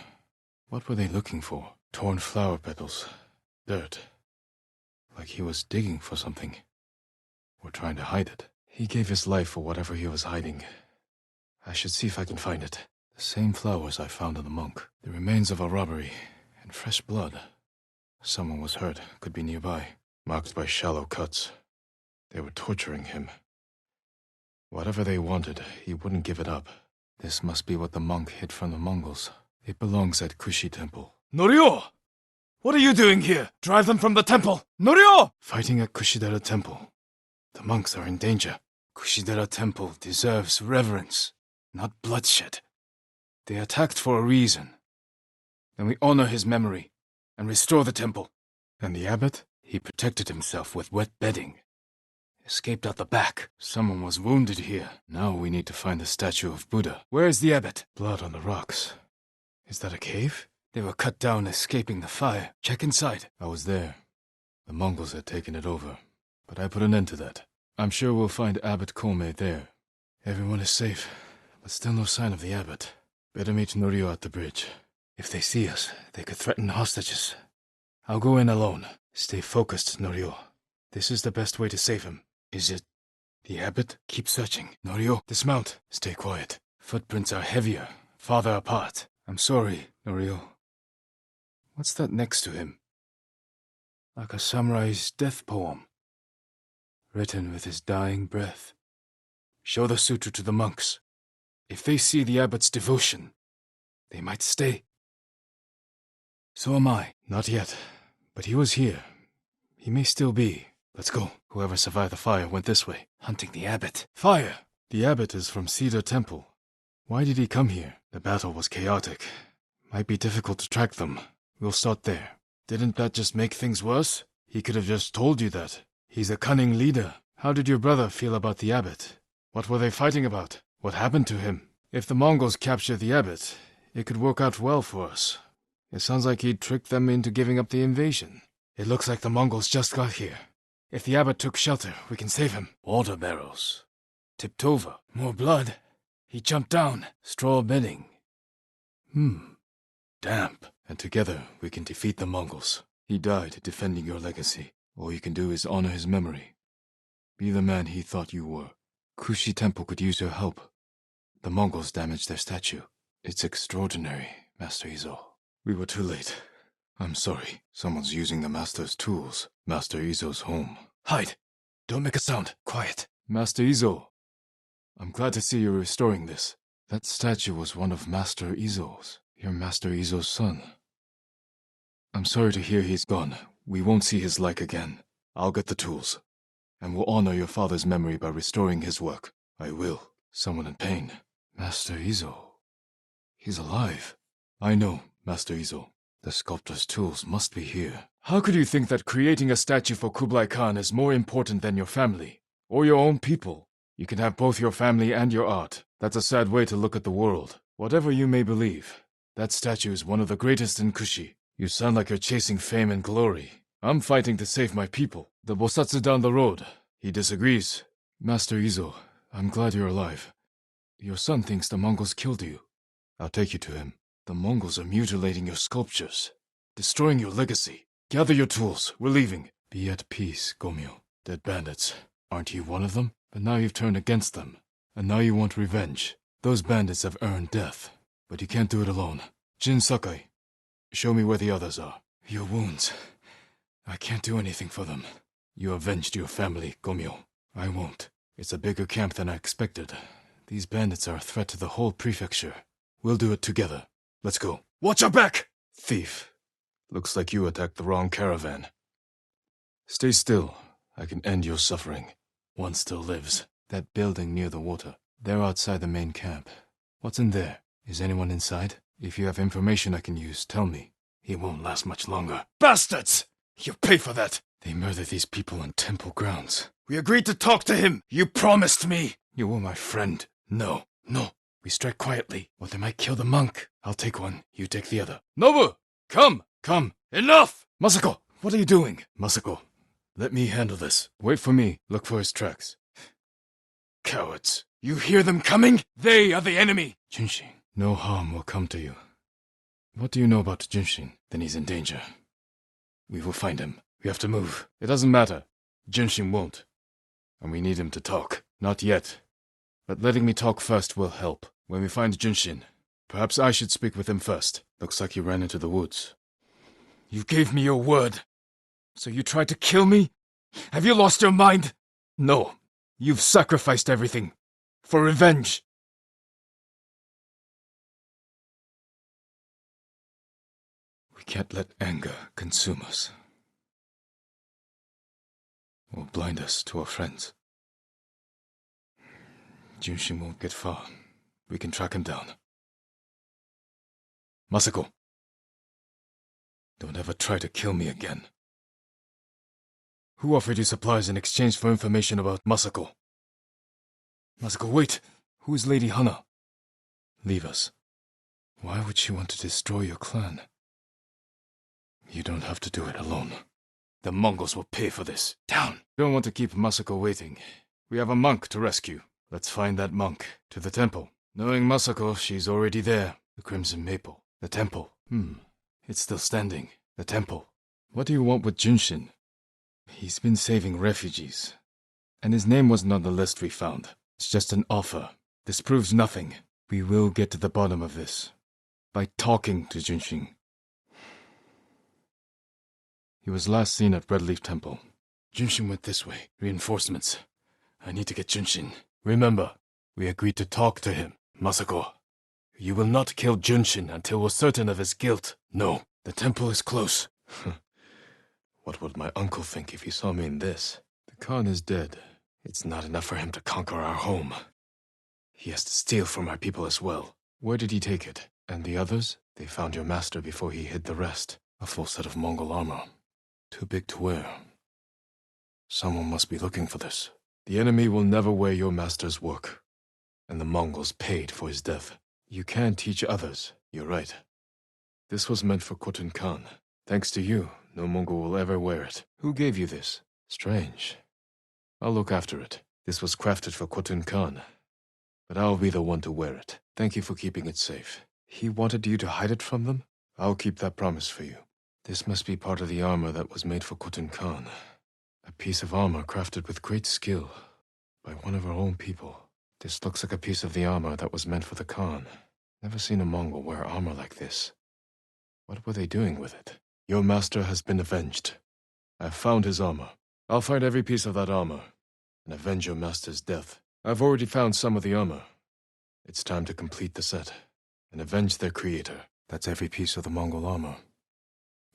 What were they looking for? Torn flower petals. Dirt. Like he was digging for something. Or trying to hide it. He gave his life for whatever he was hiding. I should see if I can find it. The same flowers I found on the monk. The remains of a robbery. And fresh blood. Someone was hurt. Could be nearby. Marked by shallow cuts. They were torturing him. Whatever they wanted, he wouldn't give it up. This must be what the monk hid from the Mongols. It belongs at Kushi Temple. Norio! What are you doing here? Drive them from the temple! Norio! Fighting at Kushidera Temple. The monks are in danger. Kushidera Temple deserves reverence, not bloodshed. They attacked for a reason. Then we honor his memory and restore the temple. And the abbot? He protected himself with wet bedding. Escaped out the back. Someone was wounded here. Now we need to find the statue of Buddha. Where is the abbot? Blood on the rocks. Is that a cave? They were cut down escaping the fire. Check inside. I was there. The Mongols had taken it over. But I put an end to that. I'm sure we'll find Abbot Kome there. Everyone is safe, but still no sign of the abbot. Better meet Norio at the bridge. If they see us, they could threaten hostages. I'll go in alone. Stay focused, Norio. This is the best way to save him. Is it the abbot? Keep searching. Norio, dismount. Stay quiet. Footprints are heavier, farther apart. I'm sorry, Norio. What's that next to him? Like a samurai's death poem. Written with his dying breath. Show the sutra to the monks. If they see the abbot's devotion, they might stay. So am I. Not yet, but he was here. He may still be. Let's go. Whoever survived the fire went this way, hunting the abbot. Fire! The abbot is from Cedar Temple. Why did he come here? The battle was chaotic. Might be difficult to track them. We'll start there. Didn't that just make things worse? He could have just told you that. He's a cunning leader. How did your brother feel about the abbot? What were they fighting about? What happened to him? If the Mongols capture the abbot, it could work out well for us. It sounds like he'd tricked them into giving up the invasion. It looks like the Mongols just got here. If the abbot took shelter, we can save him. Water barrels. Tipped over. More blood. He jumped down. Straw bedding. Damp. And together we can defeat the Mongols. He died defending your legacy. All you can do is honor his memory. Be the man he thought you were. Kushi Temple could use your help. The Mongols damaged their statue. It's extraordinary, Master Izo. We were too late. I'm sorry. Someone's using the Master's tools. Master Izo's home. Hide! Don't make a sound. Quiet. Master Izo. I'm glad to see you're restoring this. That statue was one of Master Izo's. You're Master Izo's son. I'm sorry to hear he's gone. We won't see his like again. I'll get the tools. And we'll honor your father's memory by restoring his work. I will. Someone in pain. Master Izo. He's alive. I know, Master Izo. The sculptor's tools must be here. How could you think that creating a statue for Kublai Khan is more important than your family? Or your own people? You can have both your family and your art. That's a sad way to look at the world. Whatever you may believe, that statue is one of the greatest in Kushi. You sound like you're chasing fame and glory. I'm fighting to save my people. The Bosatsu down the road. He disagrees. Master Izo, I'm glad you're alive. Your son thinks the Mongols killed you. I'll take you to him. The Mongols are mutilating your sculptures, destroying your legacy. Gather your tools. We're leaving. Be at peace, Gomyo. Dead bandits. Aren't you one of them? But now you've turned against them. And now you want revenge. Those bandits have earned death. But you can't do it alone. Jin Sakai, show me where the others are. Your wounds. I can't do anything for them. You avenged your family, Gomyo. I won't. It's a bigger camp than I expected. These bandits are a threat to the whole prefecture. We'll do it together. Let's go. Watch your back! Thief. Looks like you attacked the wrong caravan. Stay still. I can end your suffering. One still lives. That building near the water. They're outside the main camp. What's in there? Is anyone inside? If you have information I can use, tell me. He won't last much longer. Bastards! You pay for that! They murder these people on temple grounds. We agreed to talk to him! You promised me! You were my friend. No. We strike quietly, or they might kill the monk. I'll take one, you take the other. Nobu! Come! Enough! Masako! What are you doing? Masako, Let me handle this. Wait for me. Look for his tracks. Cowards. You hear them coming? They are the enemy! Junshin, no harm will come to you. What do you know about Junshin? Then he's in danger. We will find him. We have to move. It doesn't matter. Junshin won't. And we need him to talk. Not yet. But letting me talk first will help. When we find Junshin, perhaps I should speak with him first. Looks like he ran into the woods. You gave me your word. So you tried to kill me? Have you lost your mind? No. You've sacrificed everything. For revenge. We can't let anger consume us. Or blind us to our friends. Junshin won't get far. We can track him down. Masako. Don't ever try to kill me again. Who offered you supplies in exchange for information about Masako? Masako, wait! Who is Lady Hana? Leave us. Why would she want to destroy your clan? You don't have to do it alone. The Mongols will pay for this. Down! Don't want to keep Masako waiting. We have a monk to rescue. Let's find that monk. To the temple. Knowing Masako, she's already there. The Crimson Maple. The temple. It's still standing. The temple. What do you want with Junshin? He's been saving refugees. And his name wasn't on the list we found. It's just an offer. This proves nothing. We will get to the bottom of this. By talking to Junshin. He was last seen at Redleaf Temple. Junshin went this way. Reinforcements. I need to get Junshin. Remember, we agreed to talk to him. Masako, you will not kill Junshin until we're certain of his guilt. No, the temple is close. What would my uncle think if he saw me in this? The Khan is dead. It's not enough for him to conquer our home. He has to steal from our people as well. Where did he take it? And the others? They found your master before he hid the rest. A full set of Mongol armor. Too big to wear. Someone must be looking for this. The enemy will never wear your master's work. And the Mongols paid for his death. You can teach others. You're right. This was meant for Khotun Khan. Thanks to you, no Mongol will ever wear it. Who gave you this? Strange. I'll look after it. This was crafted for Khotun Khan. But I'll be the one to wear it. Thank you for keeping it safe. He wanted you to hide it from them? I'll keep that promise for you. This must be part of the armor that was made for Khotun Khan. A piece of armor crafted with great skill by one of our own people. This looks like a piece of the armor that was meant for the Khan. Never seen a Mongol wear armor like this. What were they doing with it? Your master has been avenged. I've found his armor. I'll find every piece of that armor and avenge your master's death. I've already found some of the armor. It's time to complete the set and avenge their creator. That's every piece of the Mongol armor.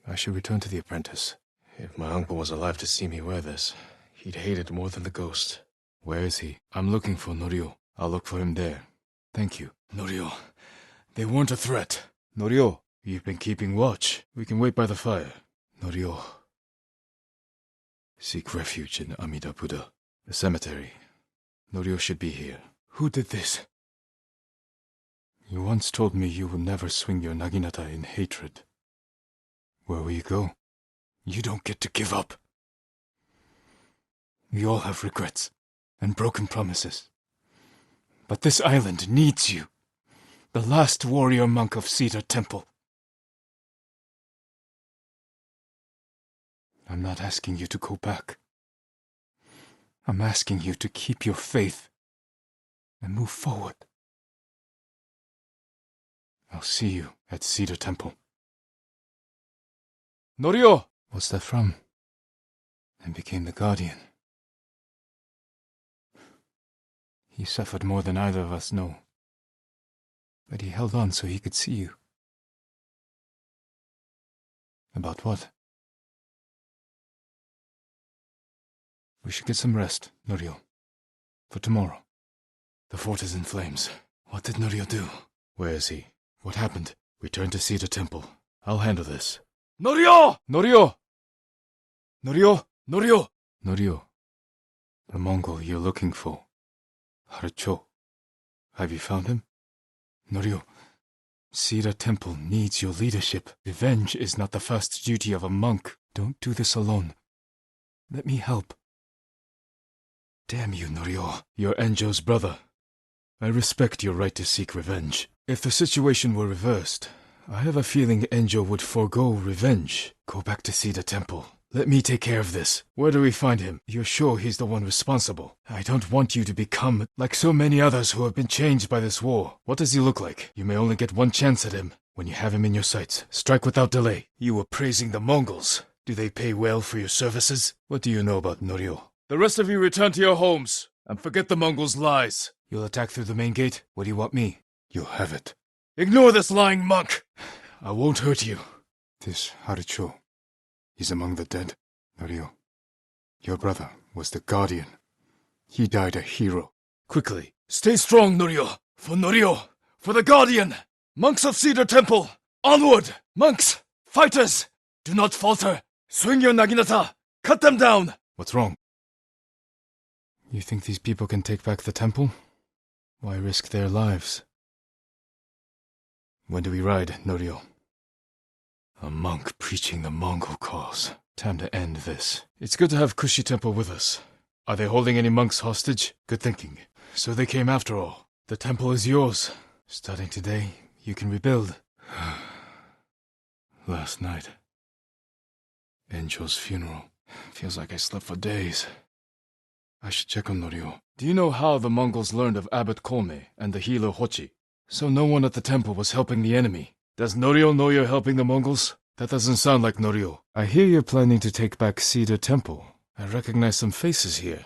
I should return to the apprentice. If my uncle was alive to see me wear this, he'd hate it more than the ghost. Where is he? I'm looking for Norio. I'll look for him there. Thank you. Norio, they weren't a threat. Norio, you've been keeping watch. We can wait by the fire. Norio. Seek refuge in Amida Buddha, the cemetery. Norio should be here. Who did this? You once told me you would never swing your naginata in hatred. Where will you go? You don't get to give up. We all have regrets and broken promises. But this island needs you. The last warrior monk of Cedar Temple. I'm not asking you to go back. I'm asking you to keep your faith and move forward. I'll see you at Cedar Temple. Norio! What's that from? And became the guardian. He suffered more than either of us know. But he held on so he could see you. About what? We should get some rest, Norio. For tomorrow. The fort is in flames. What did Norio do? Where is he? What happened? Return to Cedar Temple. I'll handle this. Norio! Norio! Norio! Norio! Norio. The Mongol you're looking for. Harucho. Have you found him? Norio. Cedar Temple needs your leadership. Revenge is not the first duty of a monk. Don't do this alone. Let me help. Damn you, Norio. You're Enjo's brother. I respect your right to seek revenge. If the situation were reversed, I have a feeling Enjo would forego revenge. Go back to Cedar Temple. Let me take care of this. Where do we find him? You're sure he's the one responsible? I don't want you to become like so many others who have been changed by this war. What does he look like? You may only get one chance at him. When you have him in your sights, strike without delay. You were praising the Mongols. Do they pay well for your services? What do you know about Norio? The rest of you return to your homes, and forget the Mongols' lies. You'll attack through the main gate? What do you want me? You'll have it. Ignore this lying monk! I won't hurt you. This Haricho, he's among the dead. Norio, your brother was the guardian. He died a hero. Quickly, stay strong, Norio! For the guardian! Monks of Cedar Temple, onward! Monks, fighters, do not falter! Swing your naginata! Cut them down! What's wrong? You think these people can take back the temple? Why risk their lives? When do we ride, Norio? A monk preaching the Mongol cause. Time to end this. It's good to have Kushi Temple with us. Are they holding any monks hostage? Good thinking. So they came after all. The temple is yours. Starting today, you can rebuild. Last night. Enjo's funeral. Feels like I slept for days. I should check on Norio. Do you know how the Mongols learned of Abbot Kolme and the healer Hochi? So no one at the temple was helping the enemy. Does Norio know you're helping the Mongols? That doesn't sound like Norio. I hear you're planning to take back Cedar Temple. I recognize some faces here.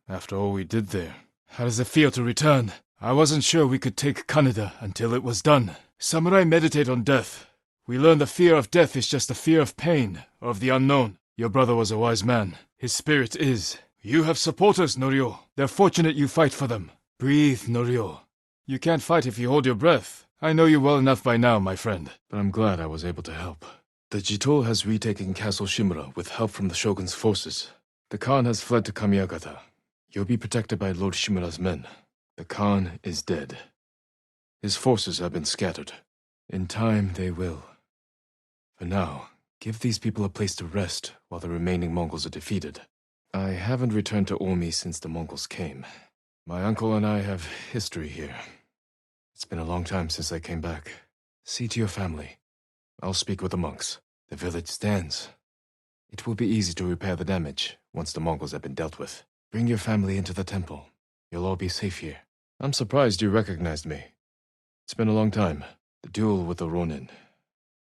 After all we did there. How does it feel to return? I wasn't sure we could take Kaneda until it was done. Samurai meditate on death. We learn the fear of death is just the fear of pain, or of the unknown. Your brother was a wise man. His spirit is. You have supporters, Norio. They're fortunate you fight for them. Breathe, Norio. You can't fight if you hold your breath. I know you well enough by now, my friend, but I'm glad I was able to help. The Jito has retaken Castle Shimura with help from the Shogun's forces. The Khan has fled to Kamiyagata. You'll be protected by Lord Shimura's men. The Khan is dead. His forces have been scattered. In time, they will. For now, give these people a place to rest while the remaining Mongols are defeated. I haven't returned to Omi since the Mongols came. My uncle and I have history here. It's been a long time since I came back. See to your family. I'll speak with the monks. The village stands. It will be easy to repair the damage once the Mongols have been dealt with. Bring your family into the temple. You'll all be safe here. I'm surprised you recognized me. It's been a long time. The duel with the Ronin.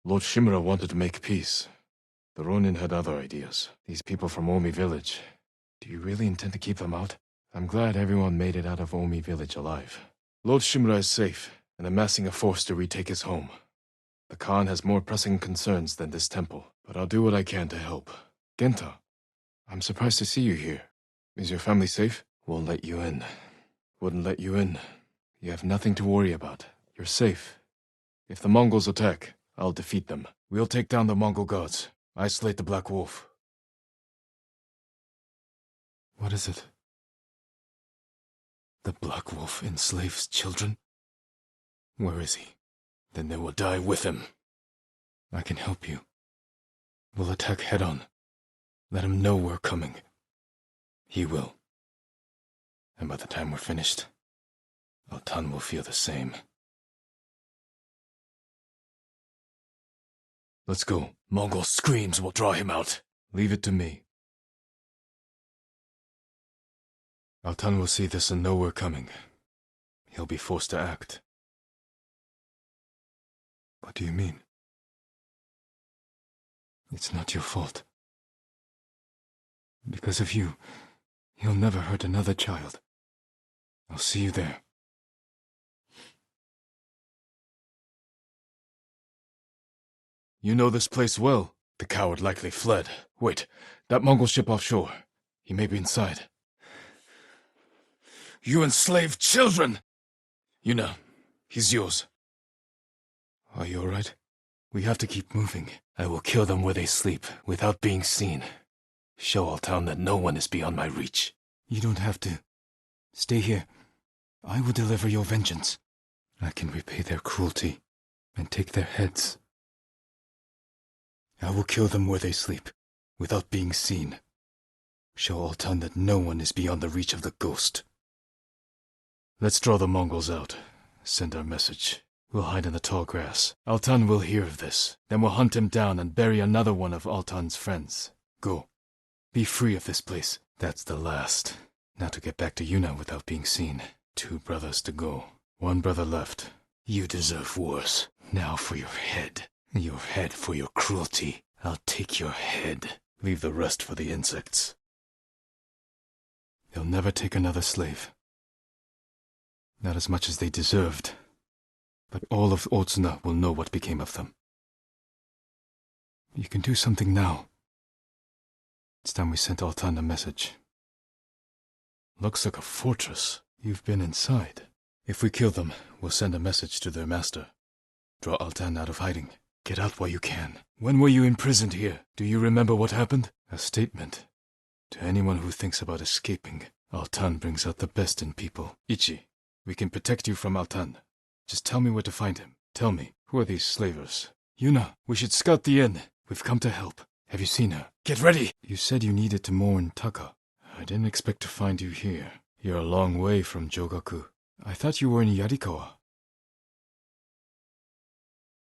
Lord Shimura wanted to make peace. The Ronin had other ideas. These people from Omi village. Do you really intend to keep them out? I'm glad everyone made it out of Omi village alive. Lord Shimura is safe, and amassing a force to retake his home. The Khan has more pressing concerns than this temple, but I'll do what I can to help. Genta, I'm surprised to see you here. Is your family safe? Won't let you in. Wouldn't let you in. You have nothing to worry about. You're safe. If the Mongols attack, I'll defeat them. We'll take down the Mongol guards. Isolate the Black Wolf. What is it? The Black Wolf enslaves children? Where is he? Then they will die with him. I can help you. We'll attack head-on. Let him know we're coming. He will. And by the time we're finished, Altan will feel the same. Let's go. Mongol screams will draw him out. Leave it to me. Altan will see this and know we're coming. He'll be forced to act. What do you mean? It's not your fault. Because of you, he'll never hurt another child. I'll see you there. You know this place well. The coward likely fled. Wait, that Mongol ship offshore. He may be inside. You enslaved children! Yuna, he's yours. Are you alright? We have to keep moving. I will kill them where they sleep, without being seen. Show Altan that no one is beyond my reach. You don't have to. Stay here. I will deliver your vengeance. I can repay their cruelty, and take their heads. I will kill them where they sleep, without being seen. Show Altan that no one is beyond the reach of the ghost. Let's draw the Mongols out. Send our message. We'll hide in the tall grass. Altan will hear of this. Then we'll hunt him down and bury another one of Altan's friends. Go. Be free of this place. That's the last. Now to get back to Yuna without being seen. 2 brothers to go. 1 brother left. You deserve worse. Now for your head. Your head for your cruelty. I'll take your head. Leave the rest for the insects. They'll never take another slave. Not as much as they deserved. But all of Otsuna will know what became of them. You can do something now. It's time we sent Altan a message. Looks like a fortress. You've been inside. If we kill them, we'll send a message to their master. Draw Altan out of hiding. Get out while you can. When were you imprisoned here? Do you remember what happened? A statement. To anyone who thinks about escaping, Altan brings out the best in people. Ichi, we can protect you from Altan. Just tell me where to find him. Tell me, who are these slavers? Yuna, we should scout the inn. We've come to help. Have you seen her? Get ready! You said you needed to mourn Taka. I didn't expect to find you here. You're a long way from Jogaku. I thought you were in Yarikawa.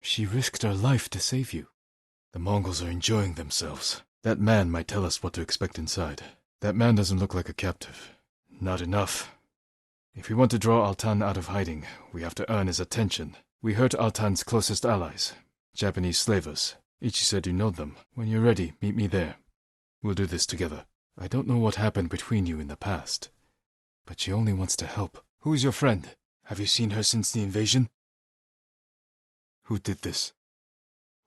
She risked her life to save you. The Mongols are enjoying themselves. That man might tell us what to expect inside. That man doesn't look like a captive. Not enough. If we want to draw Altan out of hiding, we have to earn his attention. We hurt Altan's closest allies, Japanese slavers. Ichi said you know them. When you're ready, meet me there. We'll do this together. I don't know what happened between you in the past, but she only wants to help. Who's your friend? Have you seen her since the invasion? Who did this?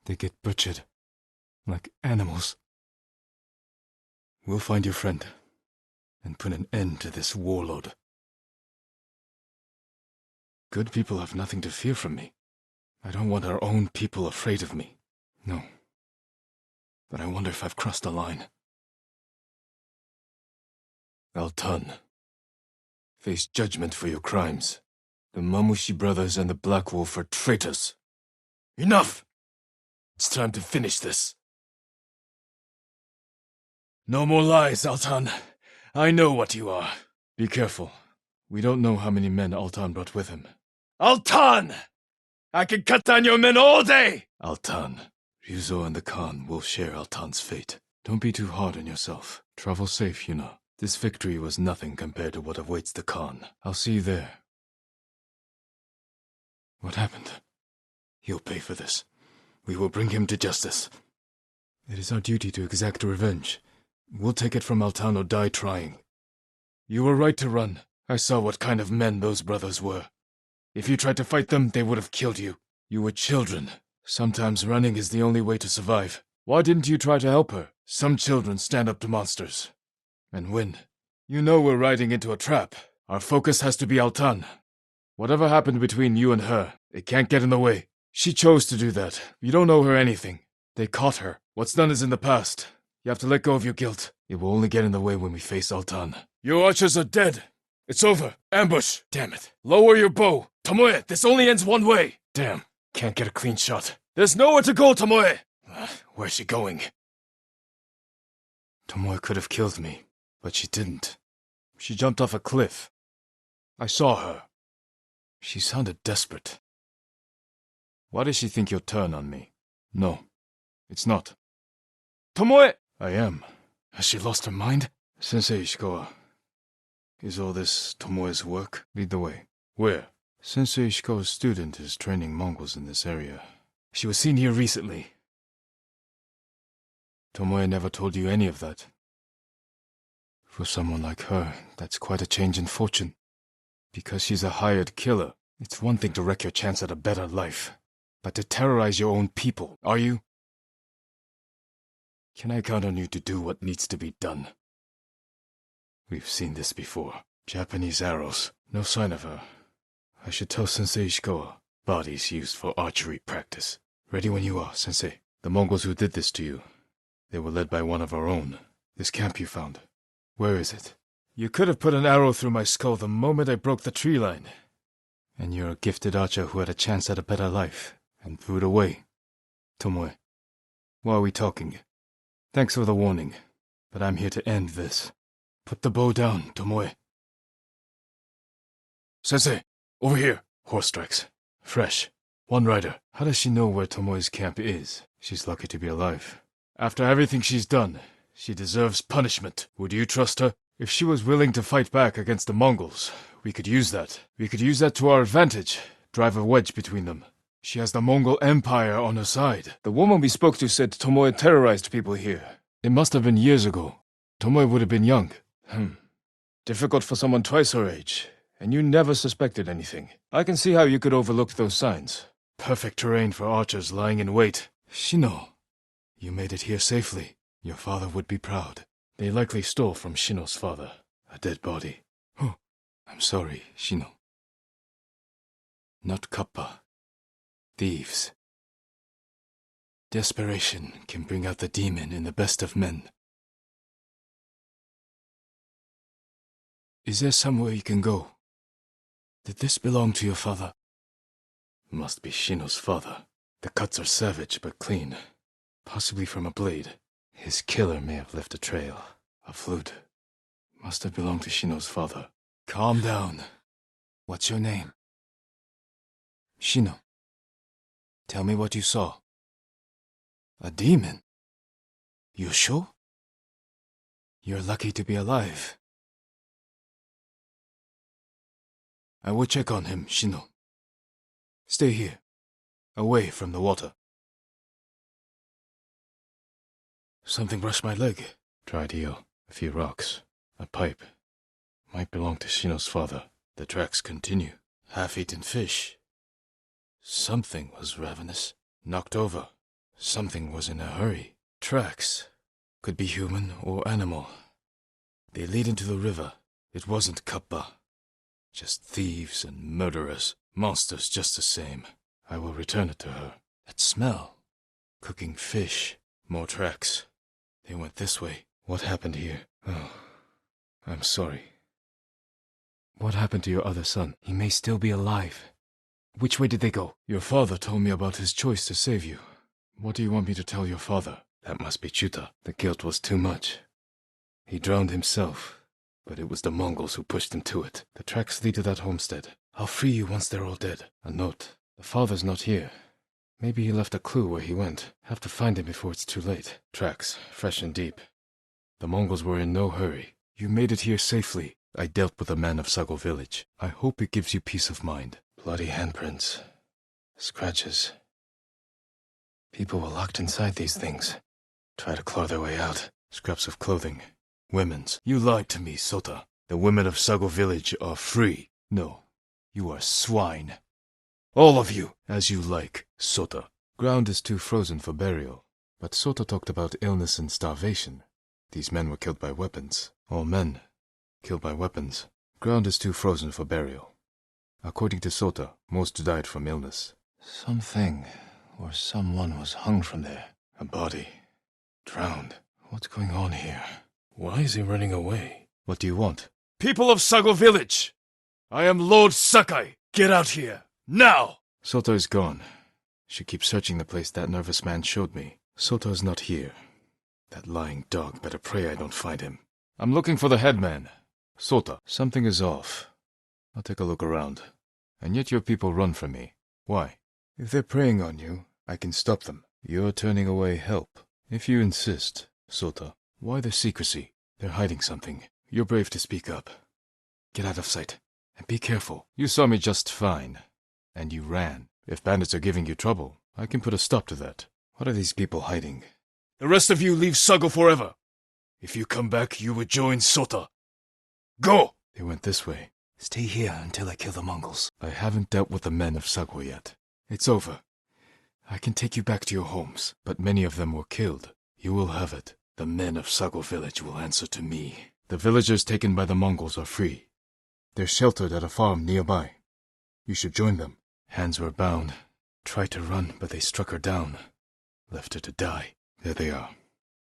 They get butchered, like animals. We'll find your friend, and put an end to this warlord. Good people have nothing to fear from me. I don't want our own people afraid of me. No. But I wonder if I've crossed a line. Altan, face judgment for your crimes. The Mamushi brothers and the Black Wolf are traitors. Enough! It's time to finish this. No more lies, Altan. I know what you are. Be careful. We don't know how many men Altan brought with him. Altan! I can cut down your men all day! Altan, Ryuzo and the Khan will share Altan's fate. Don't be too hard on yourself. Travel safe, Yuna. This victory was nothing compared to what awaits the Khan. I'll see you there. What happened? He'll pay for this. We will bring him to justice. It is our duty to exact revenge. We'll take it from Altan or die trying. You were right to run. I saw what kind of men those brothers were. If you tried to fight them, they would have killed you. You were children. Sometimes running is the only way to survive. Why didn't you try to help her? Some children stand up to monsters and win. You know we're riding into a trap. Our focus has to be Altan. Whatever happened between you and her, it can't get in the way. She chose to do that. You don't owe her anything. They caught her. What's done is in the past. You have to let go of your guilt. It will only get in the way when we face Altan. Your archers are dead. It's over. Ambush. Damn it. Lower your bow. Tomoe, this only ends one way. Damn. Can't get a clean shot. There's nowhere to go, Tomoe. Where's she going? Tomoe could have killed me, but she didn't. She jumped off a cliff. I saw her. She sounded desperate. Why does she think you'll turn on me? No, it's not. Tomoe! I am. Has she lost her mind? Sensei Ishikawa. Is all this Tomoe's work? Lead the way. Where? Sensei Ishikawa's student is training Mongols in this area. She was seen here recently. Tomoe never told you any of that. For someone like her, that's quite a change in fortune. Because she's a hired killer, it's one thing to wreck your chance at a better life. But to terrorize your own people, are you? Can I count on you to do what needs to be done? We've seen this before. Japanese arrows. No sign of her. I should tell Sensei Ishikawa. Bodies used for archery practice. Ready when you are, Sensei. The Mongols who did this to you, they were led by one of our own. This camp you found. Where is it? You could have put an arrow through my skull the moment I broke the tree line. And you're a gifted archer who had a chance at a better life, and threw it away. Tomoe, why are we talking? Thanks for the warning, But I'm here to end this. Put the bow down, Tomoe. Sensei, over here. Horse tracks. Fresh. One rider. How does she know where Tomoe's camp is? She's lucky to be alive. After everything she's done, she deserves punishment. Would you trust her? If she was willing to fight back against the Mongols, we could use that. We could use that to our advantage. Drive a wedge between them. She has the Mongol Empire on her side. The woman we spoke to said Tomoe terrorized people here. It must have been years ago. Tomoe would have been young. Difficult for someone twice her age. And you never suspected anything. I can see how you could overlook those signs. Perfect terrain for archers lying in wait. Shino, you made it here safely. Your father would be proud. They likely stole from Shino's father. A dead body. Oh, I'm sorry, Shino. Not Kappa. Thieves. Desperation can bring out the demon in the best of men. Is there somewhere you can go? Did this belong to your father? Must be Shino's father. The cuts are savage but clean. Possibly from a blade. His killer may have left a trail. A flute. Must have belonged to Shino's father. Calm down. What's your name? Shino. Tell me what you saw. A demon? You sure? You're lucky to be alive. I will check on him, Shino. Stay here, away from the water. Something brushed my leg. Dried heel, a few rocks, a pipe. Might belong to Shino's father. The tracks continue. Half-eaten fish. Something was ravenous. Knocked over. Something was in a hurry. Tracks. Could be human or animal. They lead into the river. It wasn't Kappa. Just thieves and murderers. Monsters just the same. I will return it to her. That smell. Cooking fish. More tracks. They went this way. What happened here? Oh, I'm sorry. What happened to your other son? He may still be alive. Which way did they go? Your father told me about his choice to save you. What do you want me to tell your father? That must be Chuta. The guilt was too much. He drowned himself. But it was the Mongols who pushed him to it. The tracks lead to that homestead. I'll free you once they're all dead. A note. The father's not here. Maybe he left a clue where he went. Have to find him before it's too late. Tracks, fresh and deep. The Mongols were in no hurry. You made it here safely. I dealt with a man of Sago village. I hope it gives you peace of mind. Bloody handprints. Scratches. People were locked inside these things. Try to claw their way out. Scraps of clothing. Women's. You lied to me, Sota. The women of Sago village are free. No, you are swine. All of you, as you like, Sota. Ground is too frozen for burial. But Sota talked about illness and starvation. These men were killed by weapons. All men, killed by weapons. Ground is too frozen for burial. According to Sota, most died from illness. Something, or someone was hung from there. A body. Drowned. What's going on here? Why is he running away? What do you want? People of Sago village! I am Lord Sakai. Get out here. Now! Sota is gone. She keeps searching the place that nervous man showed me. Sota is not here. That lying dog better pray I don't find him. I'm looking for the headman. Sota, something is off. I'll take a look around. And yet your people run from me. Why? If they're preying on you, I can stop them. You're turning away help. If you insist, Sota, why the secrecy? They're hiding something. You're brave to speak up. Get out of sight. And be careful. You saw me just fine. And you ran. If bandits are giving you trouble, I can put a stop to that. What are these people hiding? The rest of you leave Sago forever. If you come back, you will join Sota. Go! They went this way. Stay here until I kill the Mongols. I haven't dealt with the men of Sago yet. It's over. I can take you back to your homes, but many of them were killed. You will have it. The men of Sago village will answer to me. The villagers taken by the Mongols are free. They're sheltered at a farm nearby. You should join them. Hands were bound. Tried to run, but they struck her down. Left her to die. There they are.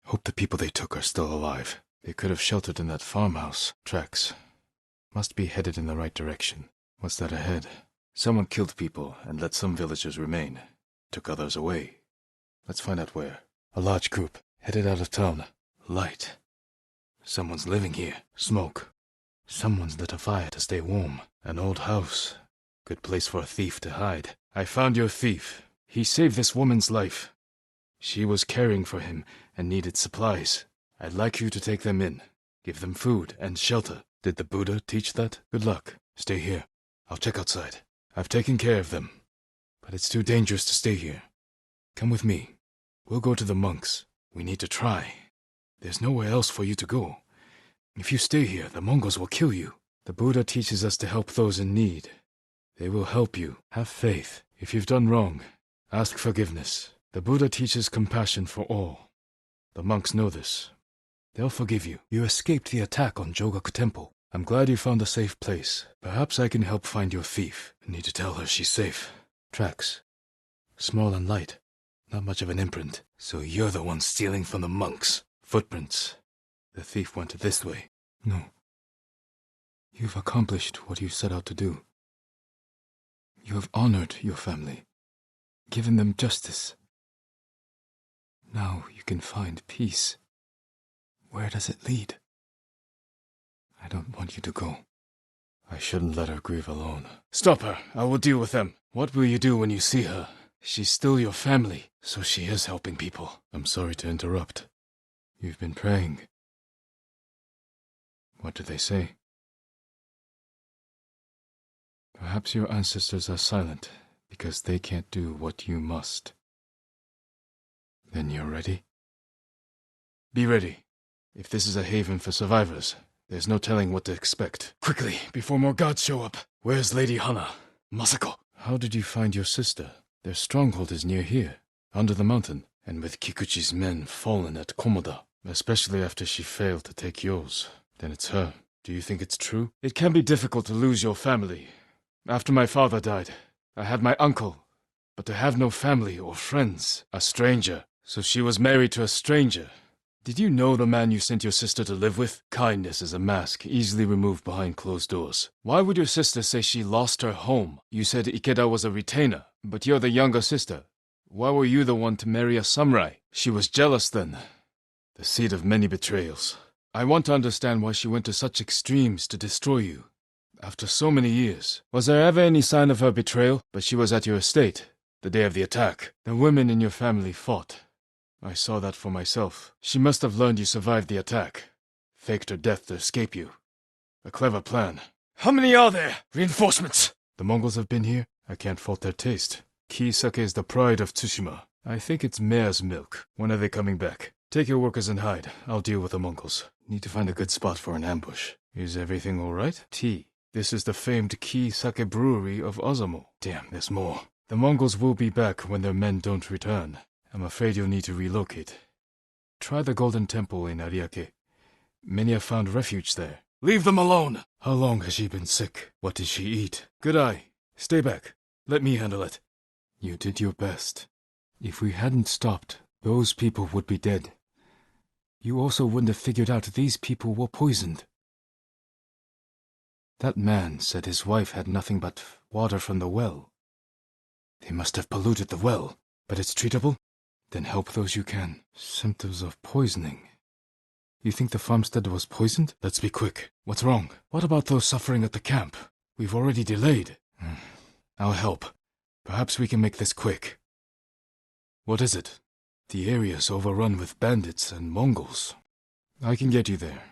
Hope the people they took are still alive. They could have sheltered in that farmhouse. Tracks. Must be headed in the right direction. What's that ahead? Someone killed people and let some villagers remain. Took others away. Let's find out where. A large group. Headed out of town. Light. Someone's living here. Smoke. Someone's lit a fire to stay warm. An old house. Good place for a thief to hide. I found your thief. He saved this woman's life. She was caring for him and needed supplies. I'd like you to take them in. Give them food and shelter. Did the Buddha teach that? Good luck. Stay here. I'll check outside. I've taken care of them. But it's too dangerous to stay here. Come with me. We'll go to the monks. We need to try. There's nowhere else for you to go. If you stay here, the Mongols will kill you. The Buddha teaches us to help those in need. They will help you. Have faith. If you've done wrong, ask forgiveness. The Buddha teaches compassion for all. The monks know this. They'll forgive you. You escaped the attack on Jogaku Temple. I'm glad you found a safe place. Perhaps I can help find your thief. I need to tell her she's safe. Tracks. Small and light. Not much of an imprint. So you're the one stealing from the monks. Footprints. The thief went this way. No. You've accomplished what you set out to do. You have honored your family. Given them justice. Now you can find peace. Where does it lead? I don't want you to go. I shouldn't let her grieve alone. Stop her. I will deal with them. What will you do when you see her? She's still your family, so she is helping people. I'm sorry to interrupt. You've been praying. What do they say? Perhaps your ancestors are silent because they can't do what you must. Then you're ready? Be ready. If this is a haven for survivors, there's no telling what to expect. Quickly, before more gods show up. Where's Lady Hana? Masako? How did you find your sister? Their stronghold is near here, under the mountain, and with Kikuchi's men fallen at Komoda, especially after she failed to take yours. Then it's her. Do you think it's true? It can be difficult to lose your family. After my father died, I had my uncle, but to have no family or friends, a stranger. So she was married to a stranger. Did you know the man you sent your sister to live with? Kindness is a mask, easily removed behind closed doors. Why would your sister say she lost her home? You said Ikeda was a retainer, but you're the younger sister. Why were you the one to marry a samurai? She was jealous then. The seed of many betrayals. I want to understand why she went to such extremes to destroy you. After so many years, was there ever any sign of her betrayal? But she was at your estate, the day of the attack. The women in your family fought. I saw that for myself. She must have learned you survived the attack. Faked her death to escape you. A clever plan. How many are there? Reinforcements! The Mongols have been here. I can't fault their taste. Sake is the pride of Tsushima. I think it's mare's milk. When are they coming back? Take your workers and hide. I'll deal with the Mongols. Need to find a good spot for an ambush. Is everything all right? Tea. This is the famed Sake brewery of Ozumo. Damn, there's more. The Mongols will be back when their men don't return. I'm afraid you'll need to relocate. Try the Golden Temple in Ariake. Many have found refuge there. Leave them alone! How long has she been sick? What did she eat? Good eye. Stay back. Let me handle it. You did your best. If we hadn't stopped, those people would be dead. You also wouldn't have figured out these people were poisoned. That man said his wife had nothing but water from the well. They must have polluted the well, but it's treatable? Then help those you can. Symptoms of poisoning. You think the farmstead was poisoned? Let's be quick. What's wrong? What about those suffering at the camp? We've already delayed. I'll help. Perhaps we can make this quick. What is it? The area's overrun with bandits and Mongols. I can get you there.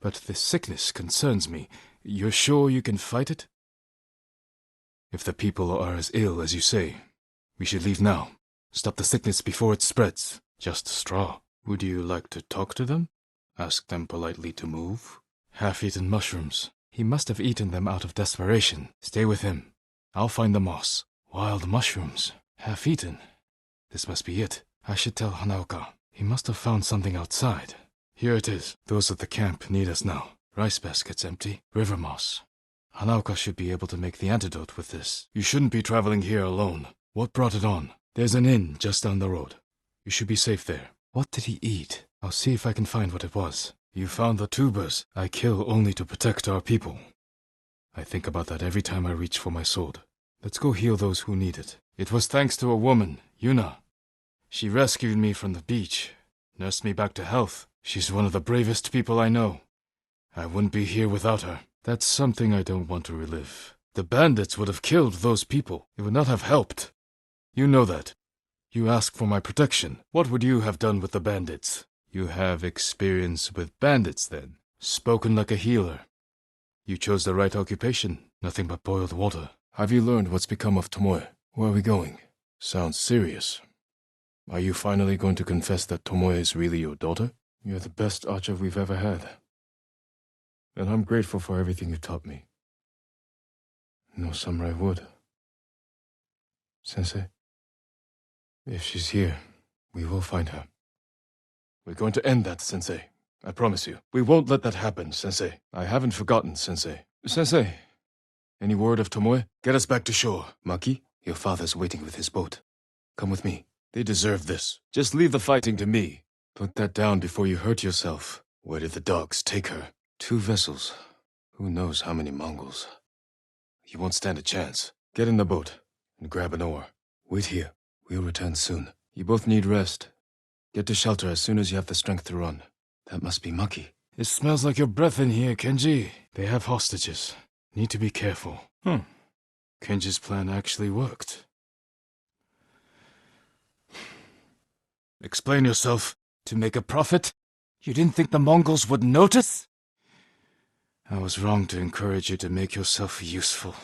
But this sickness concerns me. You're sure you can fight it? If the people are as ill as you say, we should leave now. Stop the sickness before it spreads. Just straw. Would you like to talk to them? Ask them politely to move? Half-eaten mushrooms. He must have eaten them out of desperation. Stay with him. I'll find the moss. Wild mushrooms. Half-eaten. This must be it. I should tell Hanaoka. He must have found something outside. Here it is. Those at the camp need us now. Rice baskets empty. River moss. Hanaoka should be able to make the antidote with this. You shouldn't be traveling here alone. What brought it on? There's an inn just down the road. You should be safe there. What did he eat? I'll see if I can find what it was. You found the tubers. I kill only to protect our people. I think about that every time I reach for my sword. Let's go heal those who need it. It was thanks to a woman, Yuna. She rescued me from the beach, nursed me back to health. She's one of the bravest people I know. I wouldn't be here without her. That's something I don't want to relive. The bandits would have killed those people. It would not have helped. You know that. You ask for my protection. What would you have done with the bandits? You have experience with bandits, then. Spoken like a healer. You chose the right occupation. Nothing but boiled water. Have you learned what's become of Tomoe? Where are we going? Sounds serious. Are you finally going to confess that Tomoe is really your daughter? You're the best archer we've ever had. And I'm grateful for everything you taught me. No samurai would. Sensei, if she's here, we will find her. We're going to end that, Sensei. I promise you. We won't let that happen, Sensei. I haven't forgotten, Sensei. Sensei, any word of Tomoe? Get us back to shore. Maki, your father's waiting with his boat. Come with me. They deserve this. Just leave the fighting to me. Put that down before you hurt yourself. Where did the dogs take her? 2 vessels. Who knows how many Mongols. You won't stand a chance. Get in the boat and grab an oar. Wait here. We'll return soon. You both need rest. Get to shelter as soon as you have the strength to run. That must be Maki. It smells like your breath in here, Kenji. They have hostages. Need to be careful. Kenji's plan actually worked. Explain yourself. To make a profit? You didn't think the Mongols would notice? I was wrong to encourage you to make yourself useful.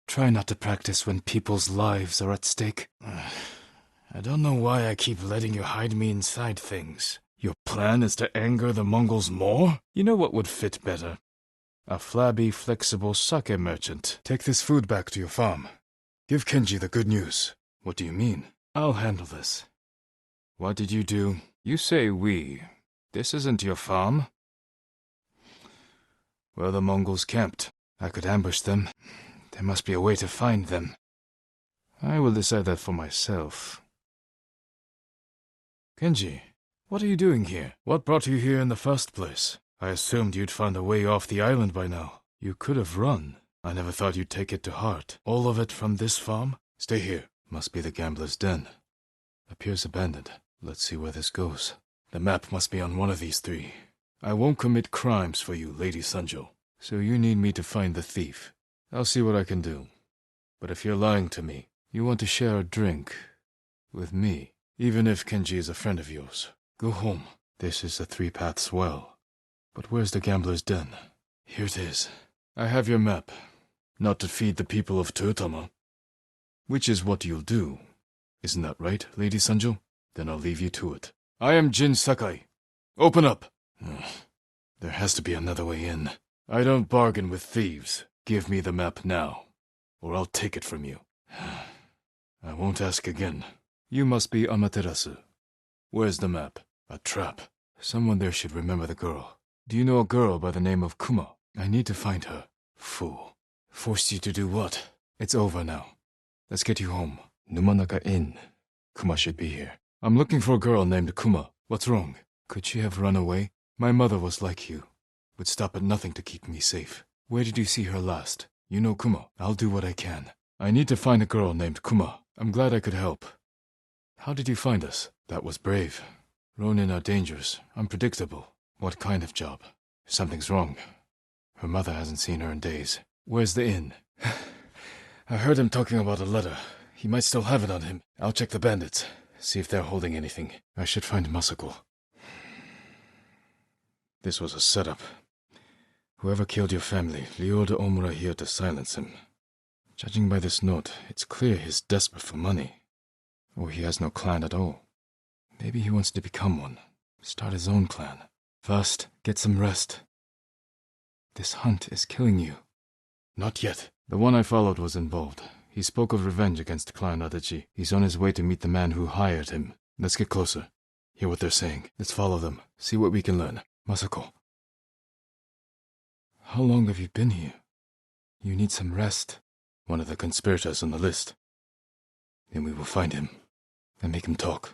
Try not to practice when people's lives are at stake. I don't know why I keep letting you hide me inside things. Your plan is to anger the Mongols more? You know what would fit better? A flabby, flexible sake merchant. Take this food back to your farm. Give Kenji the good news. What do you mean? I'll handle this. What did you do? You say we. This isn't your farm. Where the Mongols camped. I could ambush them. There must be a way to find them. I will decide that for myself. Kenji, what are you doing here? What brought you here in the first place? I assumed you'd found a way off the island by now. You could have run. I never thought you'd take it to heart. All of it from this farm? Stay here. Must be the gambler's den. Appears abandoned. Let's see where this goes. The map must be on one of these 3. I won't commit crimes for you, Lady Sanjo. So you need me to find the thief. I'll see what I can do. But if you're lying to me, you want to share a drink with me, even if Kenji is a friend of yours. Go home. This is the 3 Paths Well. But where's the gambler's den? Here it is. I have your map. Not to feed the people of Toyotama. Which is what you'll do. Isn't that right, Lady Sanjo? Then I'll leave you to it. I am Jin Sakai. Open up! There has to be another way in. I don't bargain with thieves. Give me the map now, or I'll take it from you. I won't ask again. You must be Amaterasu. Where's the map? A trap. Someone there should remember the girl. Do you know a girl by the name of Kuma? I need to find her. Fool. Forced you to do what? It's over now. Let's get you home. Numanaka Inn. Kuma should be here. I'm looking for a girl named Kuma. What's wrong? Could she have run away? My mother was like you. Would stop at nothing to keep me safe. Where did you see her last? You know Kuma. I'll do what I can. I need to find a girl named Kuma. I'm glad I could help. How did you find us? That was brave. Ronin are dangerous, unpredictable. What kind of job? Something's wrong. Her mother hasn't seen her in days. Where's the inn? I heard him talking about a letter. He might still have it on him. I'll check the bandits. See if they're holding anything. I should find Masako. This was a setup. Whoever killed your family lured Omura here to silence him. Judging by this note, it's clear he's desperate for money. Or he has no clan at all. Maybe he wants to become one. Start his own clan. First, get some rest. This hunt is killing you. Not yet. The one I followed was involved. He spoke of revenge against Clan Adachi. He's on his way to meet the man who hired him. Let's get closer. Hear what they're saying. Let's follow them. See what we can learn. Masako. How long have you been here? You need some rest. One of the conspirators on the list. Then we will find him. And make him talk.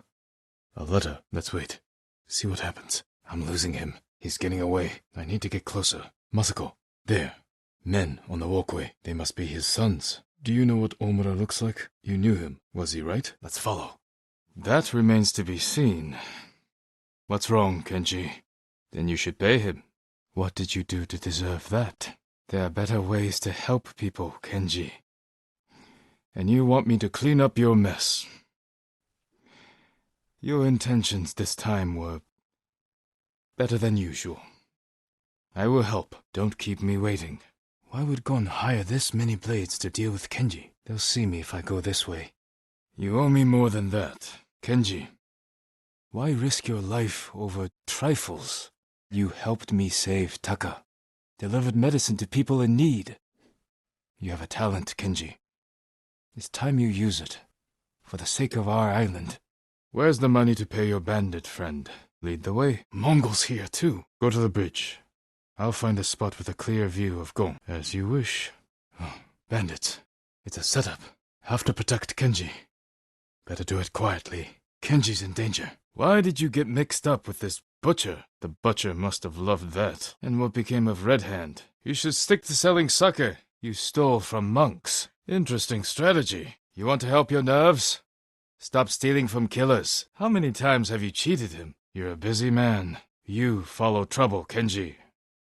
A letter. Let's wait. See what happens. I'm losing him. He's getting away. I need to get closer. Masako. There. Men on the walkway. They must be his sons. Do you know what Omura looks like? You knew him. Was he right? Let's follow. That remains to be seen. What's wrong, Kenji? Then you should pay him. What did you do to deserve that? There are better ways to help people, Kenji. And you want me to clean up your mess. Your intentions this time were better than usual. I will help. Don't keep me waiting. Why would Gon hire this many blades to deal with Kenji? They'll see me if I go this way. You owe me more than that, Kenji. Why risk your life over trifles? You helped me save Taka. Delivered medicine to people in need. You have a talent, Kenji. It's time you use it. For the sake of our island. Where's the money to pay your bandit friend? Lead the way. Mongols here, too. Go to the bridge. I'll find a spot with a clear view of Gon. As you wish. Oh, bandits. It's a setup. Have to protect Kenji. Better do it quietly. Kenji's in danger. Why did you get mixed up with this butcher? The butcher must have loved that. And what became of Red Hand? You should stick to selling sake you stole from monks. Interesting strategy. You want to help your nerves? Stop stealing from killers. How many times have you cheated him? You're a busy man. You follow trouble, Kenji.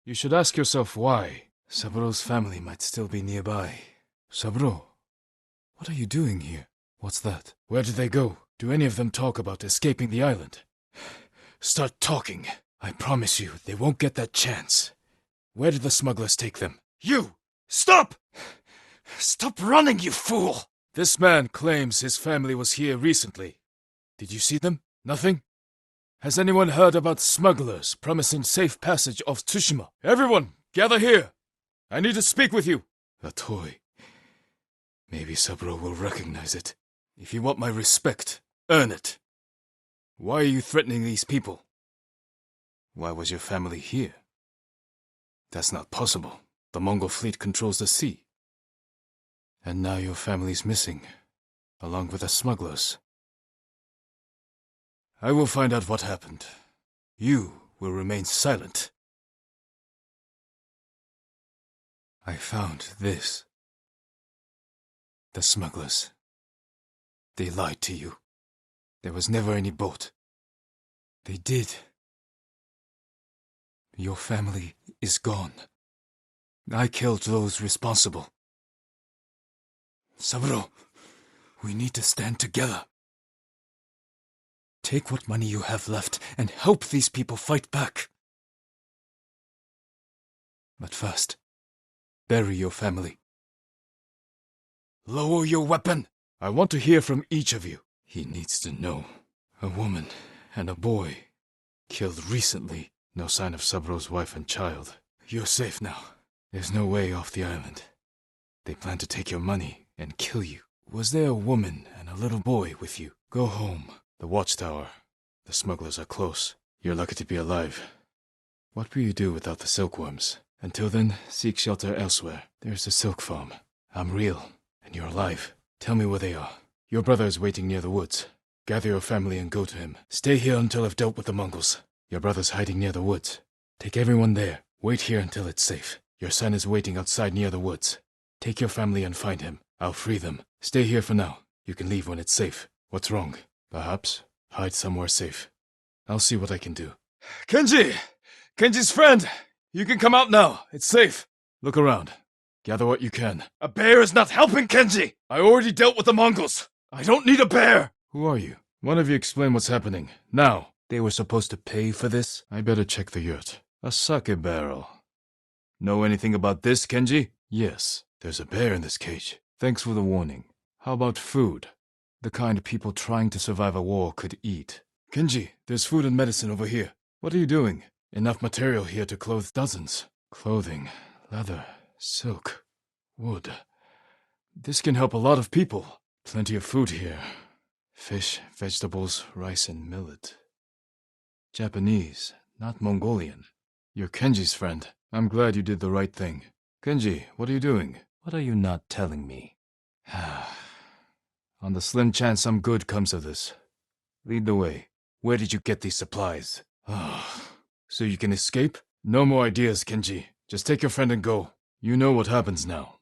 You should ask yourself why. Saburo's family might still be nearby. Saburo, what are you doing here? What's that? Where did they go? Do any of them talk about escaping the island? Start talking. I promise you, they won't get that chance. Where did the smugglers take them? You! Stop! Stop running, you fool! This man claims his family was here recently. Did you see them? Nothing? Has anyone heard about smugglers promising safe passage off Tsushima? Everyone, gather here! I need to speak with you! A toy. Maybe Saburo will recognize it. If you want my respect, earn it. Why are you threatening these people? Why was your family here? That's not possible. The Mongol fleet controls the sea. And now your family's missing, along with the smugglers. I will find out what happened. You will remain silent. I found this. The smugglers. They lied to you. There was never any boat. They did. Your family is gone. I killed those responsible. Saburo, we need to stand together. Take what money you have left and help these people fight back. But first, bury your family. Lower your weapon. I want to hear from each of you. He needs to know. A woman and a boy killed recently. No sign of Saburo's wife and child. You're safe now. There's no way off the island. They plan to take your money and kill you. Was there a woman and a little boy with you? Go home. The watchtower. The smugglers are close. You're lucky to be alive. What will you do without the silkworms? Until then, seek shelter elsewhere. There's a silk farm. I'm real, and you're alive. Tell me where they are. Your brother is waiting near the woods. Gather your family and go to him. Stay here until I've dealt with the Mongols. Your brother's hiding near the woods. Take everyone there. Wait here until it's safe. Your son is waiting outside near the woods. Take your family and find him. I'll free them. Stay here for now. You can leave when it's safe. What's wrong? Perhaps hide somewhere safe. I'll see what I can do. Kenji! Kenji's friend! You can come out now. It's safe. Look around. Gather what you can. A bear is not helping Kenji! I already dealt with the Mongols. I don't need a bear! Who are you? One of you explain what's happening. Now. They were supposed to pay for this? I better check the yurt. A sake barrel. Know anything about this, Kenji? Yes. There's a bear in this cage. Thanks for the warning. How about food? The kind people trying to survive a war could eat. Kenji, there's food and medicine over here. What are you doing? Enough material here to clothe dozens. Clothing, leather, silk, wood. This can help a lot of people. Plenty of food here. Fish, vegetables, rice, and millet. Japanese, not Mongolian. You're Kenji's friend. I'm glad you did the right thing. Kenji, what are you doing? What are you not telling me? On the slim chance some good comes of this. Lead the way. Where did you get these supplies? So you can escape? No more ideas, Kenji. Just take your friend and go. You know what happens now.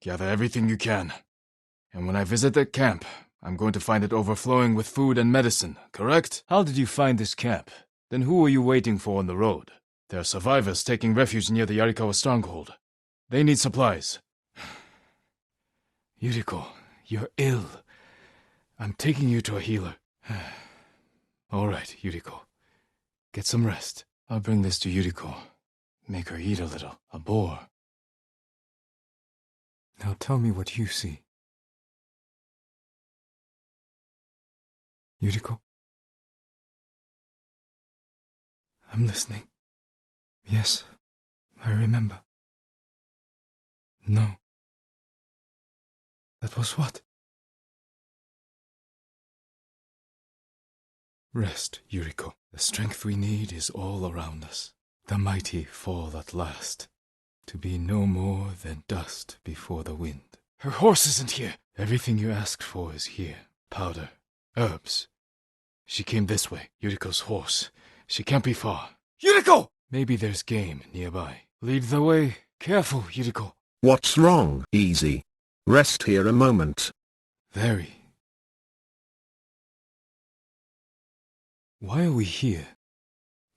Gather everything you can. And when I visit that camp, I'm going to find it overflowing with food and medicine, correct? How did you find this camp? Then who are you waiting for on the road? There are survivors taking refuge near the Yarikawa stronghold. They need supplies. Yuriko, you're ill. I'm taking you to a healer. All right, Yuriko. Get some rest. I'll bring this to Yuriko. Make her eat a little. A boar. Now tell me what you see. Yuriko? I'm listening. Yes, I remember. No. That was what? Rest, Yuriko. The strength we need is all around us. The mighty fall at last, to be no more than dust before the wind. Her horse isn't here. Everything you asked for is here. Powder, herbs. She came this way, Yuriko's horse. She can't be far. Yuriko! Maybe there's game nearby. Lead the way. Careful, Yuriko. What's wrong? Easy. Rest here a moment. Very. Why are we here?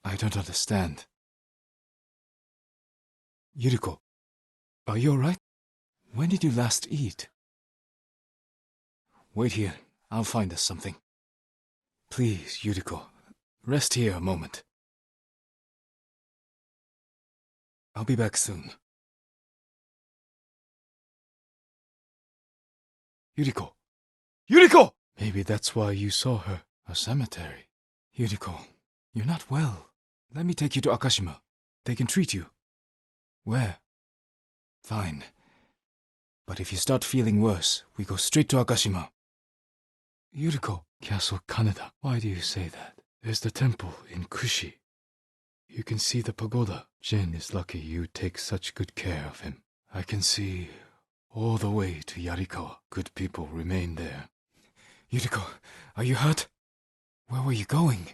I don't understand. Yuriko, are you alright? When did you last eat? Wait here. I'll find us something. Please, Yuriko, rest here a moment. I'll be back soon. Yuriko! Yuriko! Maybe that's why you saw her. A cemetery. Yuriko, you're not well. Let me take you to Akashima. They can treat you. Where? Fine. But if you start feeling worse, we go straight to Akashima. Yuriko, Castle Kaneda. Why do you say that? There's the temple in Kushi. You can see the pagoda. Jin is lucky you take such good care of him. I can see all the way to Yarikawa. Good people remain there. Yuriko, are you hurt? Where were you going?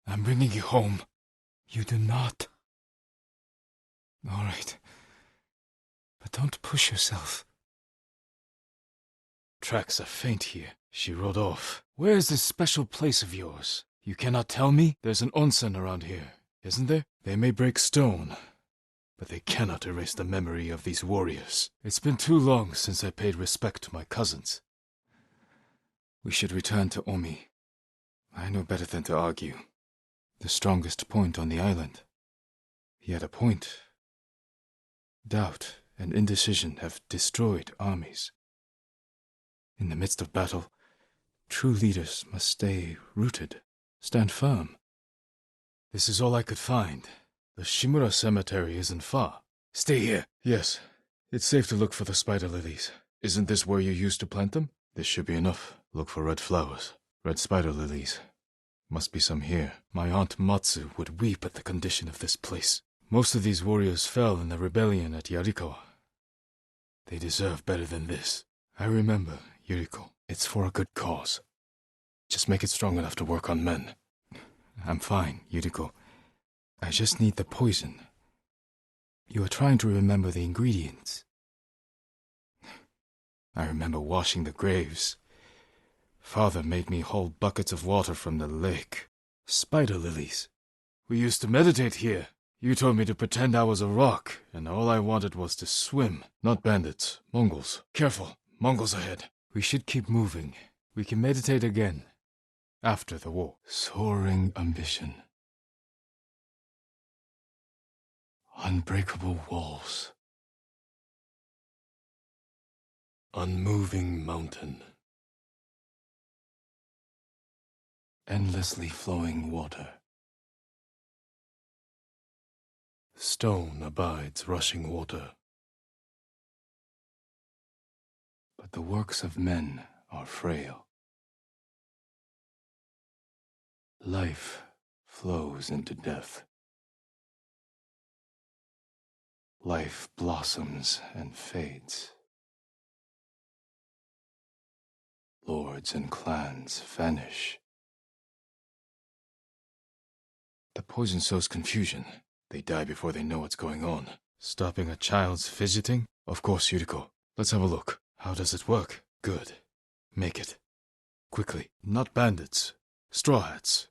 I'm bringing you home. You do not. All right. But don't push yourself. Tracks are faint here. She rode off. Where is this special place of yours? You cannot tell me? There's an onsen around here, isn't there? They may break stone, but they cannot erase the memory of these warriors. It's been too long since I paid respect to my cousins. We should return to Omi. I know better than to argue. The strongest point on the island. Yet a point. Doubt and indecision have destroyed armies. In the midst of battle, true leaders must stay rooted, stand firm. This is all I could find. The Shimura cemetery isn't far. Stay here. Yes, it's safe to look for the spider lilies. Isn't this where you used to plant them? This should be enough. Look for red flowers. Red spider lilies. Must be some here. My aunt Matsu would weep at the condition of this place. Most of these warriors fell in the rebellion at Yarikawa. They deserve better than this. I remember, Yuriko. It's for a good cause. Just make it strong enough to work on men. I'm fine, Yuriko. I just need the poison. You are trying to remember the ingredients. I remember washing the graves. Father made me hold buckets of water from the lake. Spider lilies. We used to meditate here. You told me to pretend I was a rock, and all I wanted was to swim. Not bandits, Mongols. Careful, Mongols ahead. We should keep moving. We can meditate again. After the war. Soaring ambition. Unbreakable walls. Unmoving mountain. Endlessly flowing water. Stone abides rushing water. But the works of men are frail. Life flows into death. Life blossoms and fades. Lords and clans vanish. The poison sows confusion. They die before they know what's going on. Stopping a child's fidgeting? Of course, Yuriko. Let's have a look. How does it work? Good. Make it. Quickly. Not bandits. Straw hats.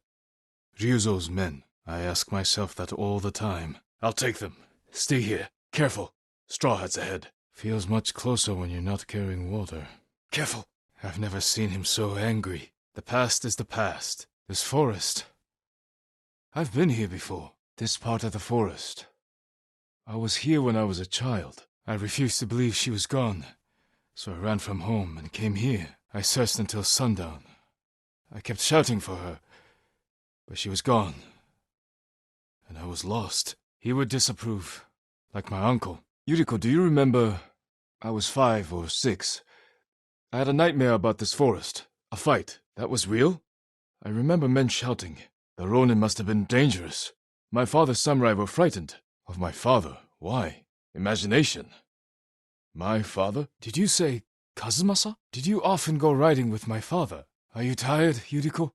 Ryuzo's men. I ask myself that all the time. I'll take them. Stay here. Careful. Straw hats ahead. Feels much closer when you're not carrying water. Careful. I've never seen him so angry. The past is the past. This forest. I've been here before. This part of the forest. I was here when I was a child. I refused to believe she was gone. So I ran from home and came here. I searched until sundown. I kept shouting for her. But she was gone. And I was lost. He would disapprove. Like my uncle. Yuriko, do you remember? I was 5 or 6. I had a nightmare about this forest. A fight. That was real? I remember men shouting. The Ronin must have been dangerous. My father's samurai were frightened. Of my father? Why? Imagination. My father? Did you say Kazumasa? Did you often go riding with my father? Are you tired, Yuriko?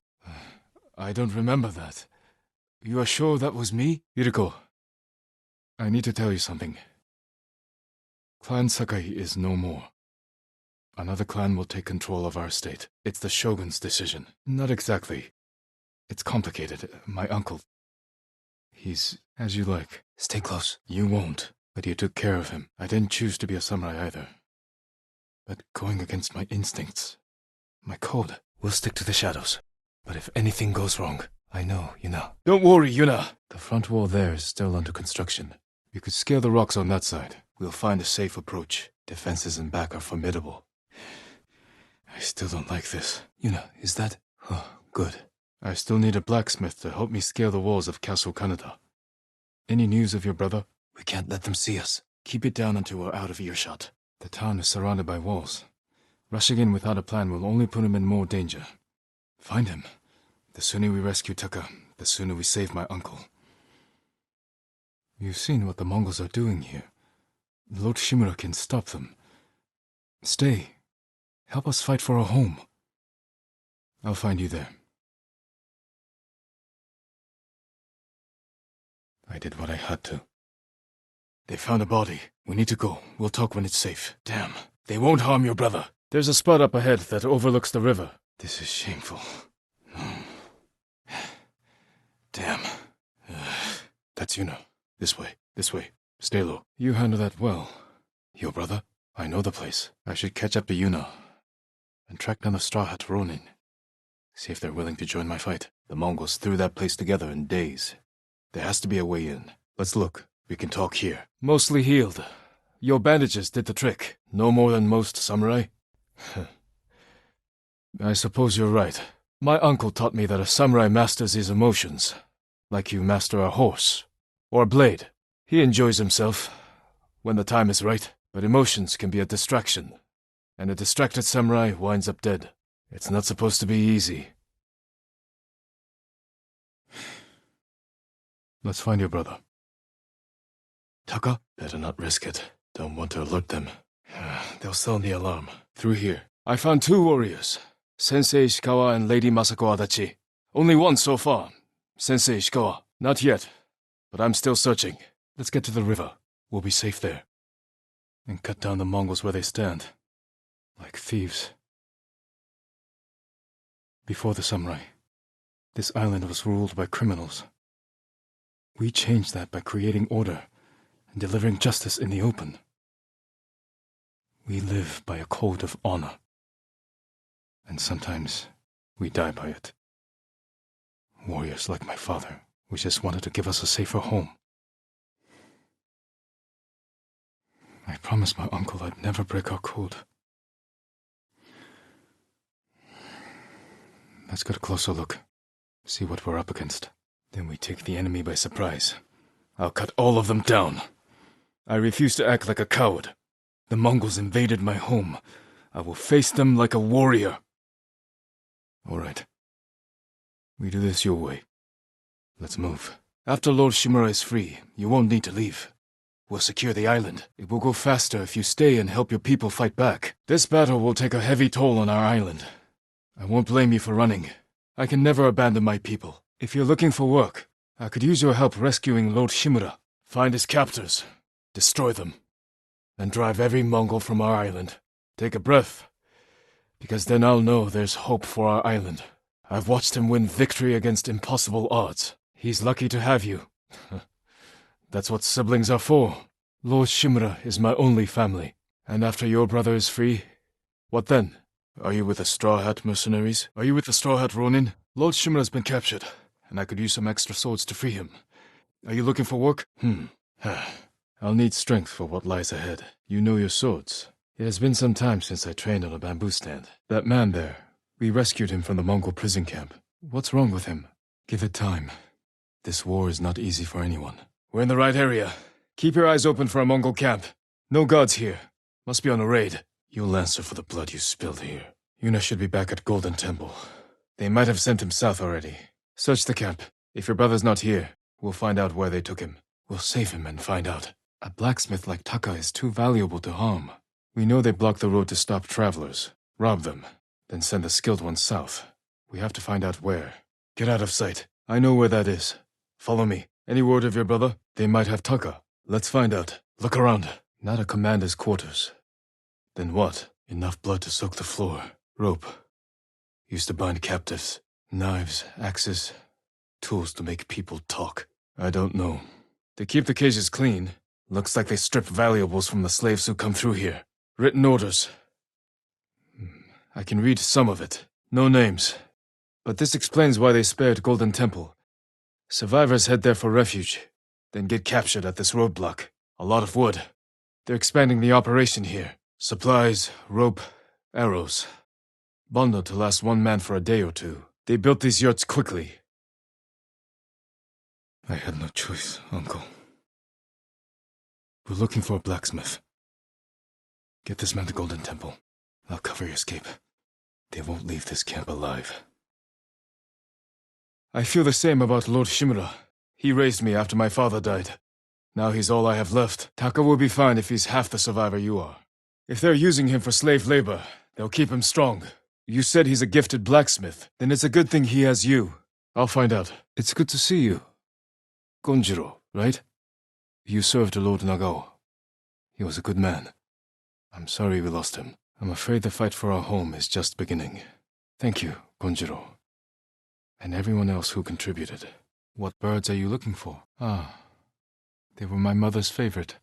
I don't remember that. You are sure that was me? Yuriko, I need to tell you something. Clan Sakai is no more. Another clan will take control of our state. It's the shogun's decision. Not exactly. It's complicated. My uncle... He's as you like. Stay close. You won't. But you took care of him. I didn't choose to be a samurai either. But going against my instincts... My code. We'll stick to the shadows. But if anything goes wrong, I know, Yuna. Don't worry, Yuna! The front wall there is still under construction. You could scale the rocks on that side. We'll find a safe approach. Defenses in back are formidable. I still don't like this. Yuna, is that... Oh, good. I still need a blacksmith to help me scale the walls of Castle Kaneda. Any news of your brother? We can't let them see us. Keep it down until we're out of earshot. The town is surrounded by walls. Rushing in without a plan will only put him in more danger. Find him. The sooner we rescue Taka, the sooner we save my uncle. You've seen what the Mongols are doing here. Lord Shimura can stop them. Stay. Help us fight for a home. I'll find you there. I did what I had to. They found a body. We need to go. We'll talk when it's safe. Damn. They won't harm your brother. There's a spot up ahead that overlooks the river. This is shameful. Damn. That's Yuna. This way. This way. Stay low. You handle that well. Your brother? I know the place. I should catch up to Yuna and track down the Straw Hat Ronin. See if they're willing to join my fight. The Mongols threw that place together in days. There has to be a way in. Let's look. We can talk here. Mostly healed. Your bandages did the trick. No more than most samurai. I suppose you're right. My uncle taught me that a samurai masters his emotions, like you master a horse or a blade. He enjoys himself when the time is right, but emotions can be a distraction, and a distracted samurai winds up dead. It's not supposed to be easy. Let's find your brother. Taka? Better not risk it. Don't want to alert them. They'll sound the alarm. Through here. I found 2 warriors. Sensei Ishikawa and Lady Masako Adachi. Only one so far. Sensei Ishikawa. Not yet. But I'm still searching. Let's get to the river. We'll be safe there. And cut down the Mongols where they stand. Like thieves. Before the samurai, this island was ruled by criminals. We changed that by creating order and delivering justice in the open. We live by a code of honor. And sometimes we die by it. Warriors like my father, who just wanted to give us a safer home. I promised my uncle I'd never break our code. Let's get a closer look. See what we're up against. Then we take the enemy by surprise. I'll cut all of them down. I refuse to act like a coward. The Mongols invaded my home. I will face them like a warrior. All right. We do this your way. Let's move. After Lord Shimura is free, you won't need to leave. We'll secure the island. It will go faster if you stay and help your people fight back. This battle will take a heavy toll on our island. I won't blame you for running. I can never abandon my people. If you're looking for work, I could use your help rescuing Lord Shimura. Find his captors, destroy them, and drive every Mongol from our island. Take a breath, Because then I'll know there's hope for our island. I've watched him win victory against impossible odds. He's lucky to have you. That's what siblings are for. Lord Shimura is my only family. And after your brother is free, what then? Are you with the Straw Hat mercenaries? Are you with the Straw Hat Ronin? Lord Shimura's been captured, and I could use some extra swords to free him. Are you looking for work? I'll need strength for what lies ahead. You know your swords. It has been some time since I trained on a bamboo stand. That man there, we rescued him from the Mongol prison camp. What's wrong with him? Give it time. This war is not easy for anyone. We're in the right area. Keep your eyes open for a Mongol camp. No gods here. Must be on a raid. You'll answer for the blood you spilled here. Yuna should be back at Golden Temple. They might have sent him south already. Search the camp. If your brother's not here, we'll find out where they took him. We'll save him and find out. A blacksmith like Taka is too valuable to harm. We know they block the road to stop travelers. Rob them, then send the skilled ones south. We have to find out where. Get out of sight. I know where that is. Follow me. Any word of your brother? They might have Taka. Let's find out. Look around. Not a commander's quarters. Then what? Enough blood to soak the floor. Rope. Used to bind captives. Knives, axes, tools to make people talk. I don't know. They keep the cages clean. Looks like they strip valuables from the slaves who come through here. Written orders. I can read some of it. No names. But this explains why they spared Golden Temple. Survivors head there for refuge, then get captured at this roadblock. A lot of wood. They're expanding the operation here. Supplies, rope, arrows. Bundled to last one man for a day or two. They built these yurts quickly. I had no choice, Uncle. We're looking for a blacksmith. Get this man to Golden Temple. I'll cover your escape. They won't leave this camp alive. I feel the same about Lord Shimura. He raised me after my father died. Now he's all I have left. Taka will be fine if he's half the survivor you are. If they're using him for slave labor, they'll keep him strong. You said he's a gifted blacksmith. Then it's a good thing he has you. I'll find out. It's good to see you. Gonjiro, right? You served Lord Nagao. He was a good man. I'm sorry we lost him. I'm afraid the fight for our home is just beginning. Thank you, Gonjiro. And everyone else who contributed. What birds are you looking for? Ah, they were my mother's favorite.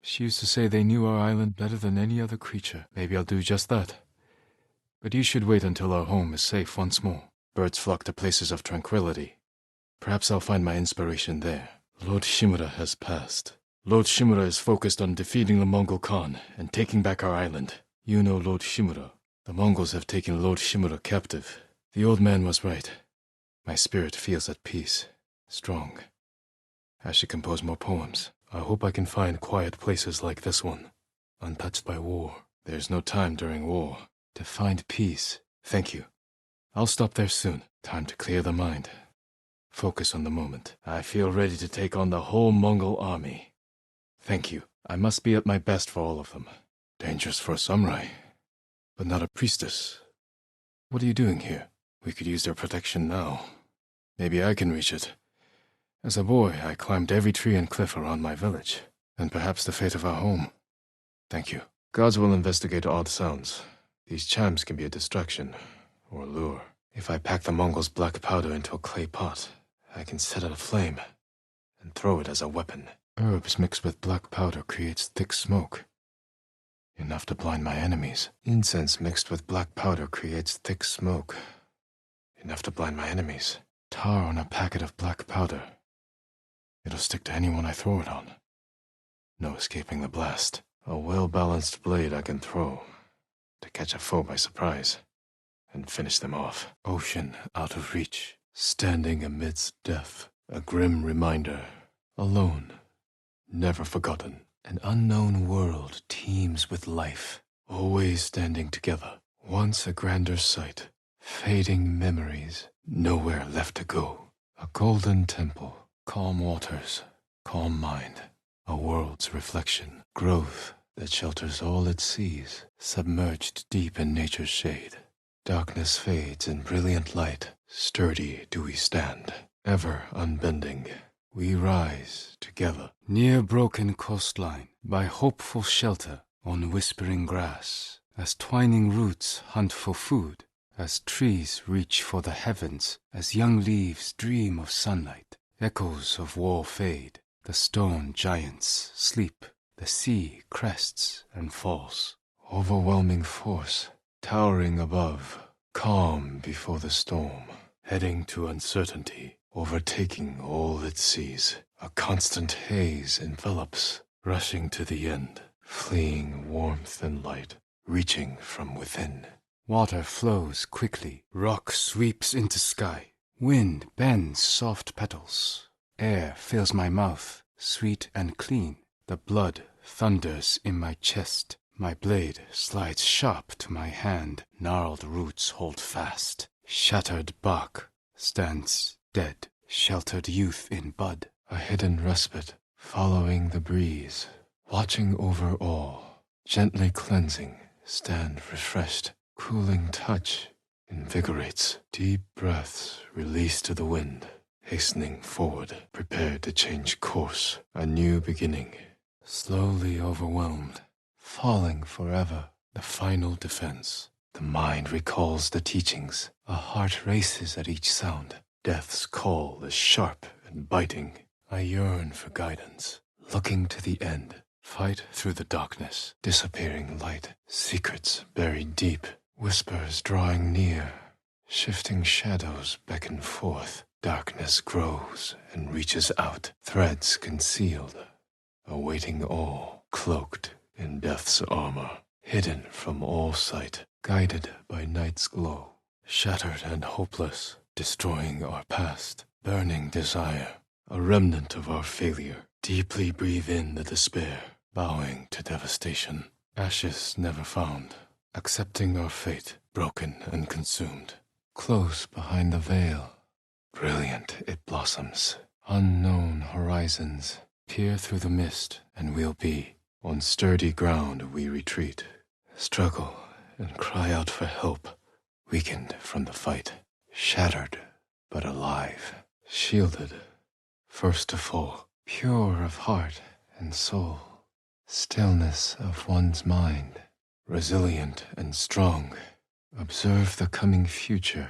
She used to say they knew our island better than any other creature. Maybe I'll do just that. But you should wait until our home is safe once more. Birds flock to places of tranquility. Perhaps I'll find my inspiration there. Lord Shimura has passed. Lord Shimura is focused on defeating the Mongol Khan and taking back our island. You know Lord Shimura. The Mongols have taken Lord Shimura captive. The old man was right. My spirit feels at peace. Strong. I should compose more poems. I hope I can find quiet places like this one. Untouched by war. There's no time during war. To find peace. Thank you. I'll stop there soon. Time to clear the mind. Focus on the moment. I feel ready to take on the whole Mongol army. Thank you. I must be at my best for all of them. Dangerous for a samurai, but not a priestess. What are you doing here? We could use their protection now. Maybe I can reach it. As a boy, I climbed every tree and cliff around my village, and perhaps the fate of our home. Thank you. Gods will investigate odd sounds. These chimes can be a distraction, or a lure. If I pack the Mongols' black powder into a clay pot, I can set it aflame, and throw it as a weapon. Herbs mixed with black powder creates thick smoke. Enough to blind my enemies. Incense mixed with black powder creates thick smoke. Enough to blind my enemies. Tar on a packet of black powder. It'll stick to anyone I throw it on. No escaping the blast. A well-balanced blade I can throw to catch a foe by surprise and finish them off. Ocean out of reach, standing amidst death. A grim reminder. Alone, never forgotten. An unknown world teems with life, always standing together. Once a grander sight, fading memories, nowhere left to go. A golden temple, calm waters, calm mind. A world's reflection, growth that shelters all it sees, submerged deep in nature's shade. Darkness fades in brilliant light, sturdy do we stand, ever unbending. We rise together. Near broken coastline, by hopeful shelter, on whispering grass, As twining roots hunt for food, as trees reach for the heavens, as young leaves dream of sunlight, echoes of war fade, the stone giants sleep, the sea crests and falls. Overwhelming force, towering above, calm before the storm, heading to uncertainty, overtaking all it sees. A constant haze envelops, rushing to the end, fleeing warmth and light, reaching from within. Water flows quickly, rock sweeps into sky, wind bends soft petals, air fills my mouth, sweet and clean, the blood thunders in my chest, my blade slides sharp to my hand, gnarled roots hold fast, shattered bark stands dead, sheltered youth in bud, a hidden respite, following the breeze, watching over all, gently cleansing, stand refreshed, cooling touch invigorates, deep breaths released to the wind, hastening forward, prepared to change course, a new beginning, slowly overwhelmed, falling forever, the final defense. The mind recalls the teachings, a heart races at each sound, death's call is sharp and biting. I yearn for guidance, looking to the end, fight through the darkness, disappearing light, secrets buried deep, whispers drawing near, shifting shadows beckon forth, darkness grows and reaches out, threads concealed, awaiting all, cloaked in death's armor, hidden from all sight, guided by night's glow, shattered and hopeless, destroying our past, burning desire, a remnant of our failure, deeply breathe in the despair, bowing to devastation, ashes never found, accepting our fate, broken and consumed. Close behind the veil, brilliant it blossoms, unknown horizons, peer through the mist and we'll be, on sturdy ground we retreat, struggle and cry out for help, weakened from the fight, shattered but alive, shielded, first to fall, pure of heart and soul, stillness of one's mind, resilient and strong, observe the coming future,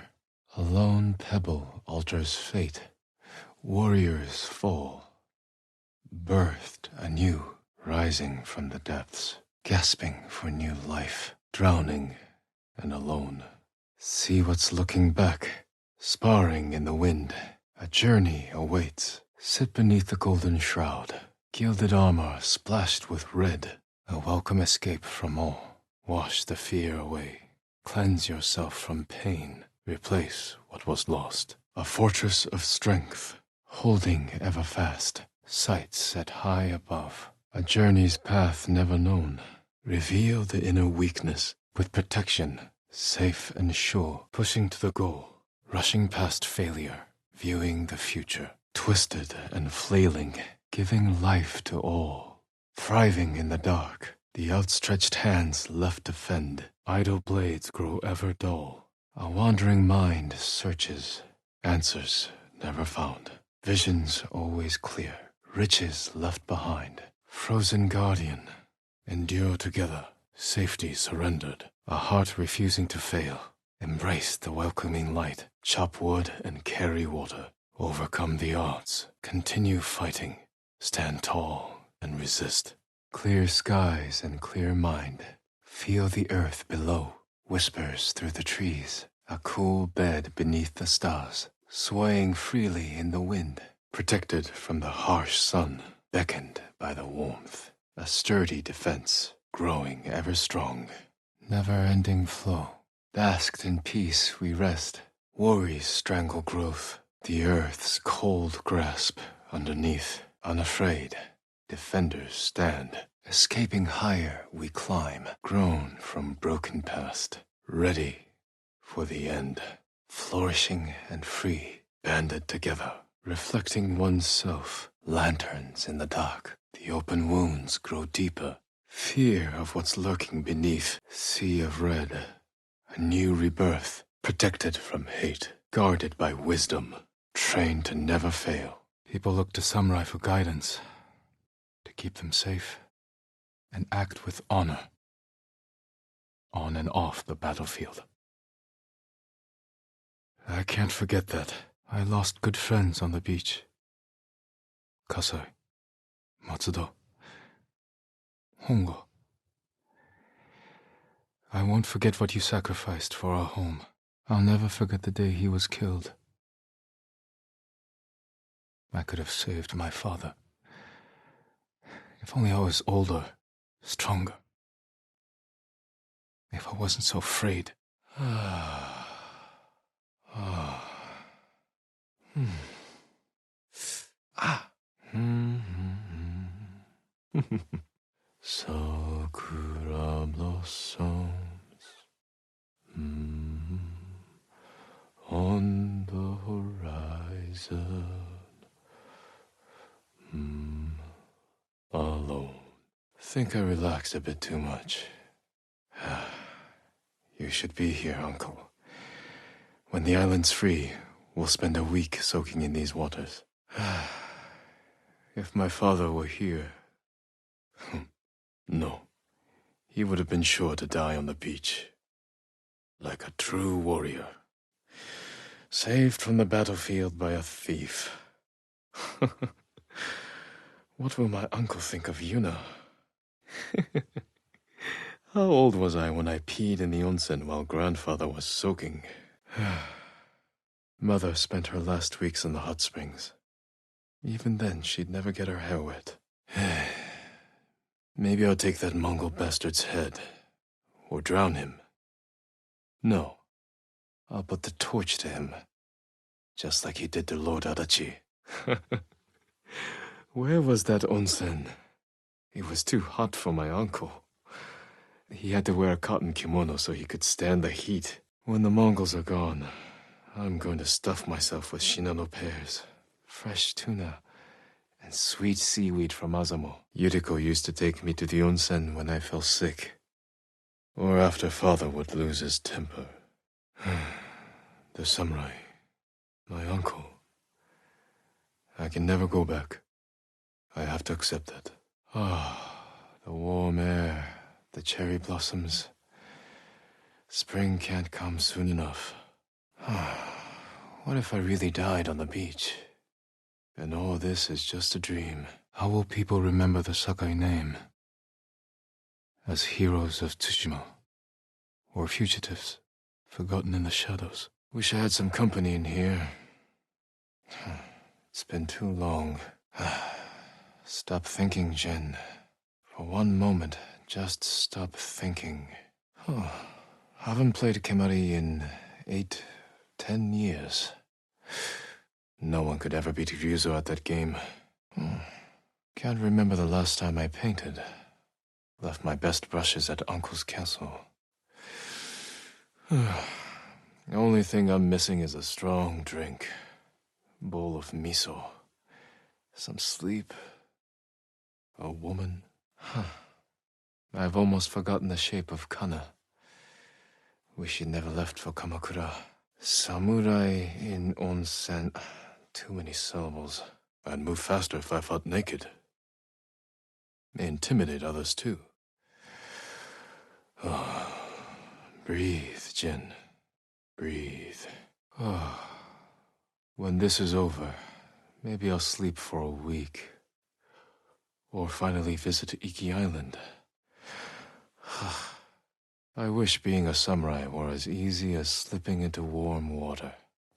a lone pebble alters fate, warriors fall, birthed anew, rising from the depths, gasping for new life, drowning and alone. See what's looking back, sparring in the wind, a journey awaits. Sit beneath the golden shroud, gilded armor splashed with red, a welcome escape from all. Wash the fear away, cleanse yourself from pain, replace what was lost. A fortress of strength, holding ever fast, sights set high above, a journey's path never known. Reveal the inner weakness with protection, safe and sure, pushing to the goal, rushing past failure, viewing the future, twisted and flailing, giving life to all, thriving in the dark, the outstretched hands left to fend, idle blades grow ever dull, a wandering mind searches, answers never found, visions always clear, riches left behind, frozen guardian, endure together, safety surrendered, a heart refusing to fail, embrace the welcoming light, chop wood and carry water, overcome the odds, continue fighting, stand tall and resist. Clear skies and clear mind, feel the earth below, whispers through the trees, a cool bed beneath the stars, swaying freely in the wind, protected from the harsh sun, beckoned by the warmth, a sturdy defense, growing ever strong, never-ending flow. Basked in peace we rest, worries strangle growth, the earth's cold grasp underneath, unafraid, defenders stand, escaping higher we climb, grown from broken past, ready for the end, flourishing and free, banded together, reflecting oneself, lanterns in the dark, the open wounds grow deeper, fear of what's lurking beneath, sea of red, a new rebirth, protected from hate, guarded by wisdom, trained to never fail. People look to samurai for guidance, to keep them safe, and act with honor. on and off the battlefield. I can't forget that. I lost good friends on the beach. Kasai, Matsudo, Hongo. I won't forget what you sacrificed for our home. I'll never forget the day he was killed. I could have saved my father. If only I was older, stronger. If I wasn't so afraid. Sakura blossoms on the horizon. Alone. Think I relaxed a bit too much. You should be here, Uncle. When the island's free, we'll spend a week soaking in these waters. If my father were here... No. He would have been sure to die on the beach. Like a true warrior. Saved from the battlefield by a thief. What will my uncle think of Yuna? How old was I when I peed in the onsen while grandfather was soaking? Mother spent her last weeks in the hot springs. Even then, she'd never get her hair wet. Maybe I'll take that Mongol bastard's head. Or drown him. No. I'll put the torch to him. Just like he did to Lord Adachi. Where was that onsen? It was too hot for my uncle. He had to wear a cotton kimono so he could stand the heat. When the Mongols are gone, I'm going to stuff myself with shinano pears, fresh tuna, and sweet seaweed from Azamo. Yuriko used to take me to the onsen when I fell sick. Or after father would lose his temper. The samurai, my uncle. I can never go back. I have to accept that. The warm air, the cherry blossoms. Spring can't come soon enough. What if I really died on the beach? And all this is just a dream. How will people remember the Sakai name? As heroes of Tsushima? Or fugitives, forgotten in the shadows? Wish I had some company in here. It's been too long. Stop thinking, Jin. For one moment, just stop thinking. Haven't played Kemari in 8-10 years. No one could ever beat Ryuzo at that game. Can't remember the last time I painted. Left my best brushes at Uncle's castle. The only thing I'm missing is a strong drink. Bowl of miso. Some sleep. A woman. I've almost forgotten the shape of Kana. Wish he'd never left for Kamakura. Samurai in onsen. Too many syllables. I'd move faster if I fought naked. Intimidate others too. Breathe, Jin. Breathe. When this is over, maybe I'll sleep for a week. Or finally visit Iki Island. I wish being a samurai were as easy as slipping into warm water.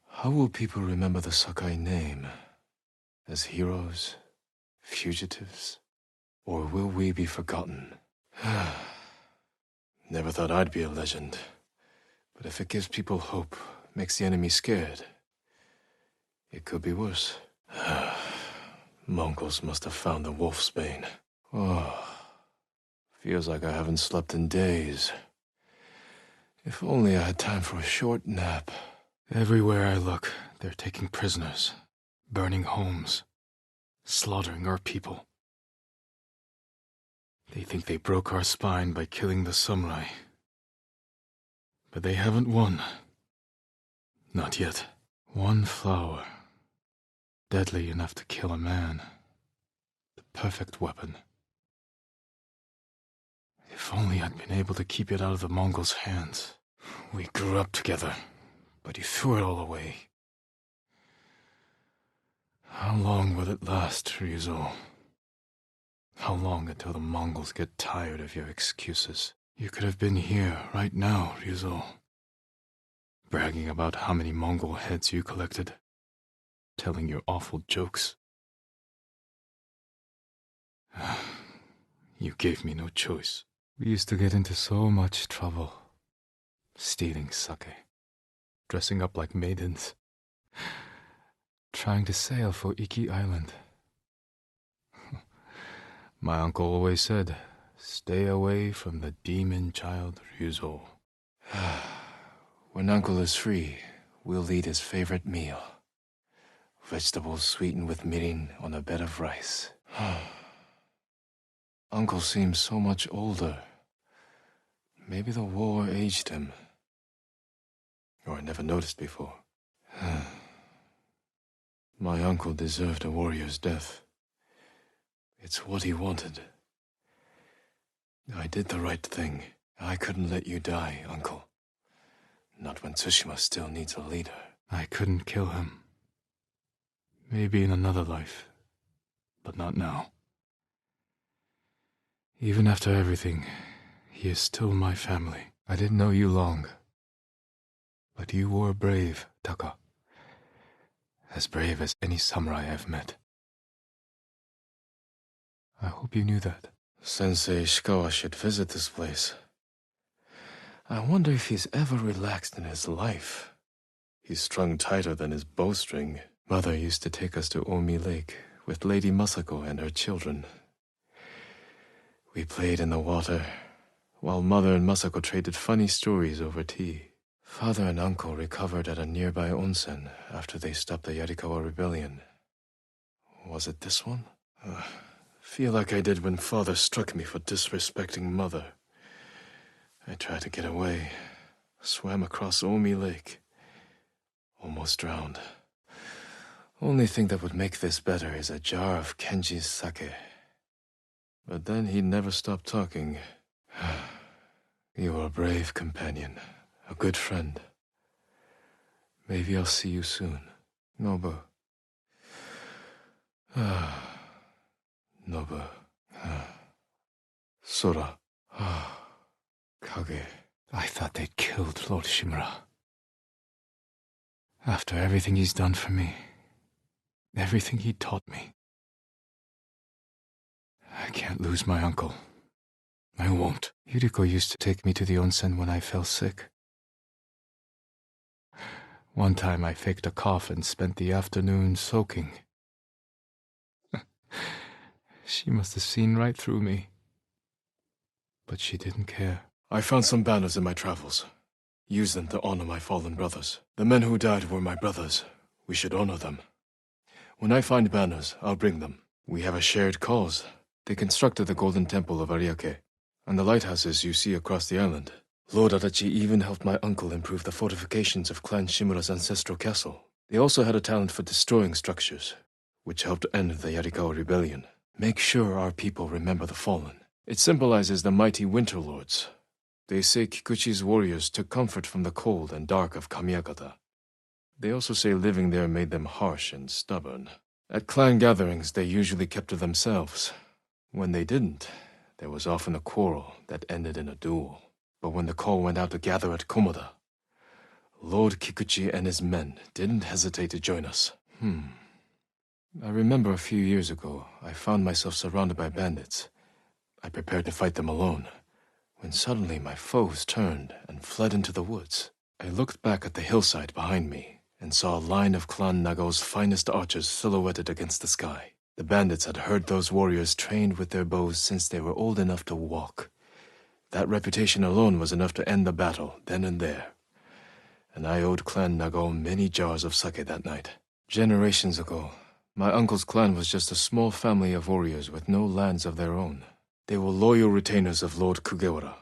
How will people remember the Sakai name? As heroes? Fugitives? Or will we be forgotten? Never thought I'd be a legend. But if it gives people hope, makes the enemy scared, it could be worse. Mongols must have found the wolfsbane. Feels like I haven't slept in days. If only I had time for a short nap. Everywhere I look, they're taking prisoners, burning homes, slaughtering our people. They think they broke our spine by killing the samurai. But they haven't won. Not yet. One flower. Deadly enough to kill a man. The perfect weapon. If only I'd been able to keep it out of the Mongols' hands. We grew up together, but you threw it all away. How long will it last, Ryuzo? How long until the Mongols get tired of your excuses? You could have been here right now, Ryuzo, bragging about how many Mongol heads you collected, telling your awful jokes. You gave me no choice. We used to get into so much trouble. Stealing sake, dressing up like maidens, trying to sail for Iki Island. My uncle always said, stay away from the demon child Ryuzo. When uncle is free, we'll eat his favorite meal. Vegetables sweetened with mirin on a bed of rice. Uncle seems so much older. Maybe the war aged him. Or I never noticed before. My uncle deserved a warrior's death. It's what he wanted. I did the right thing. I couldn't let you die, Uncle. Not when Tsushima still needs a leader. I couldn't kill him. Maybe in another life, but not now. Even after everything, he is still my family. I didn't know you long, but you were brave, Taka. As brave as any samurai I've met. I hope you knew that. Sensei Ishikawa should visit this place. I wonder if he's ever relaxed in his life. He's strung tighter than his bowstring. Mother used to take us to Omi Lake with Lady Masako and her children. We played in the water, while Mother and Masako traded funny stories over tea. Father and Uncle recovered at a nearby onsen after they stopped the Yarikawa rebellion. Was it this one? Feel like I did when Father struck me for disrespecting Mother. I tried to get away, swam across Omi Lake. Almost drowned. Only thing that would make this better is a jar of Kenji's sake. But then he'd never stop talking. You were a brave companion, a good friend. Maybe I'll see you soon. Nobu. Nobu. Sora. Kage. I thought they'd killed Lord Shimura. After everything he's done for me, everything he taught me. I can't lose my uncle. I won't. Yuriko used to take me to the onsen when I fell sick. One time I faked a cough and spent the afternoon soaking. She must have seen right through me. But she didn't care. I found some banners in my travels. Use them to honor my fallen brothers. The men who died were my brothers. We should honor them. When I find banners, I'll bring them. We have a shared cause. They constructed the Golden Temple of Ariake, and the lighthouses you see across the island. Lord Adachi even helped my uncle improve the fortifications of Clan Shimura's ancestral castle. They also had a talent for destroying structures, which helped end the Yarikawa rebellion. Make sure our people remember the fallen. It symbolizes the mighty Winter Lords. They say Kikuchi's warriors took comfort from the cold and dark of Kamiagata. They also say living there made them harsh and stubborn. At clan gatherings, they usually kept to themselves. When they didn't, there was often a quarrel that ended in a duel. But when the call went out to gather at Komoda, Lord Kikuchi and his men didn't hesitate to join us. I remember a few years ago, I found myself surrounded by bandits. I prepared to fight them alone, when suddenly my foes turned and fled into the woods. I looked back at the hillside behind me and saw a line of Clan Nagao's finest archers silhouetted against the sky. The bandits had heard those warriors trained with their bows since they were old enough to walk. That reputation alone was enough to end the battle, then and there. And I owed Clan Nagao many jars of sake that night. Generations ago, my uncle's clan was just a small family of warriors with no lands of their own. They were loyal retainers of Lord Kugewara,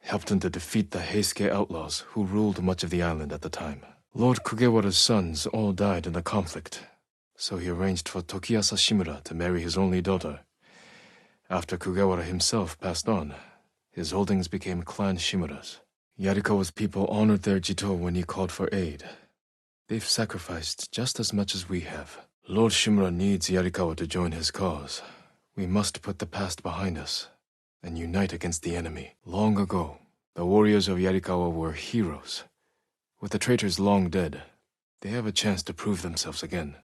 helped him to defeat the Heisuke outlaws who ruled much of the island at the time. Lord Kugewara's sons all died in the conflict, so he arranged for Tokiasa Shimura to marry his only daughter. After Kugewara himself passed on, His holdings became Clan Shimura's. Yarikawa's people honored their Jito when he called for aid. They've sacrificed just as much as we have. Lord Shimura needs Yarikawa to join his cause. We must put the past behind us and unite against the enemy. Long ago, the warriors of Yarikawa were heroes. With the traitors long dead, they have a chance to prove themselves again.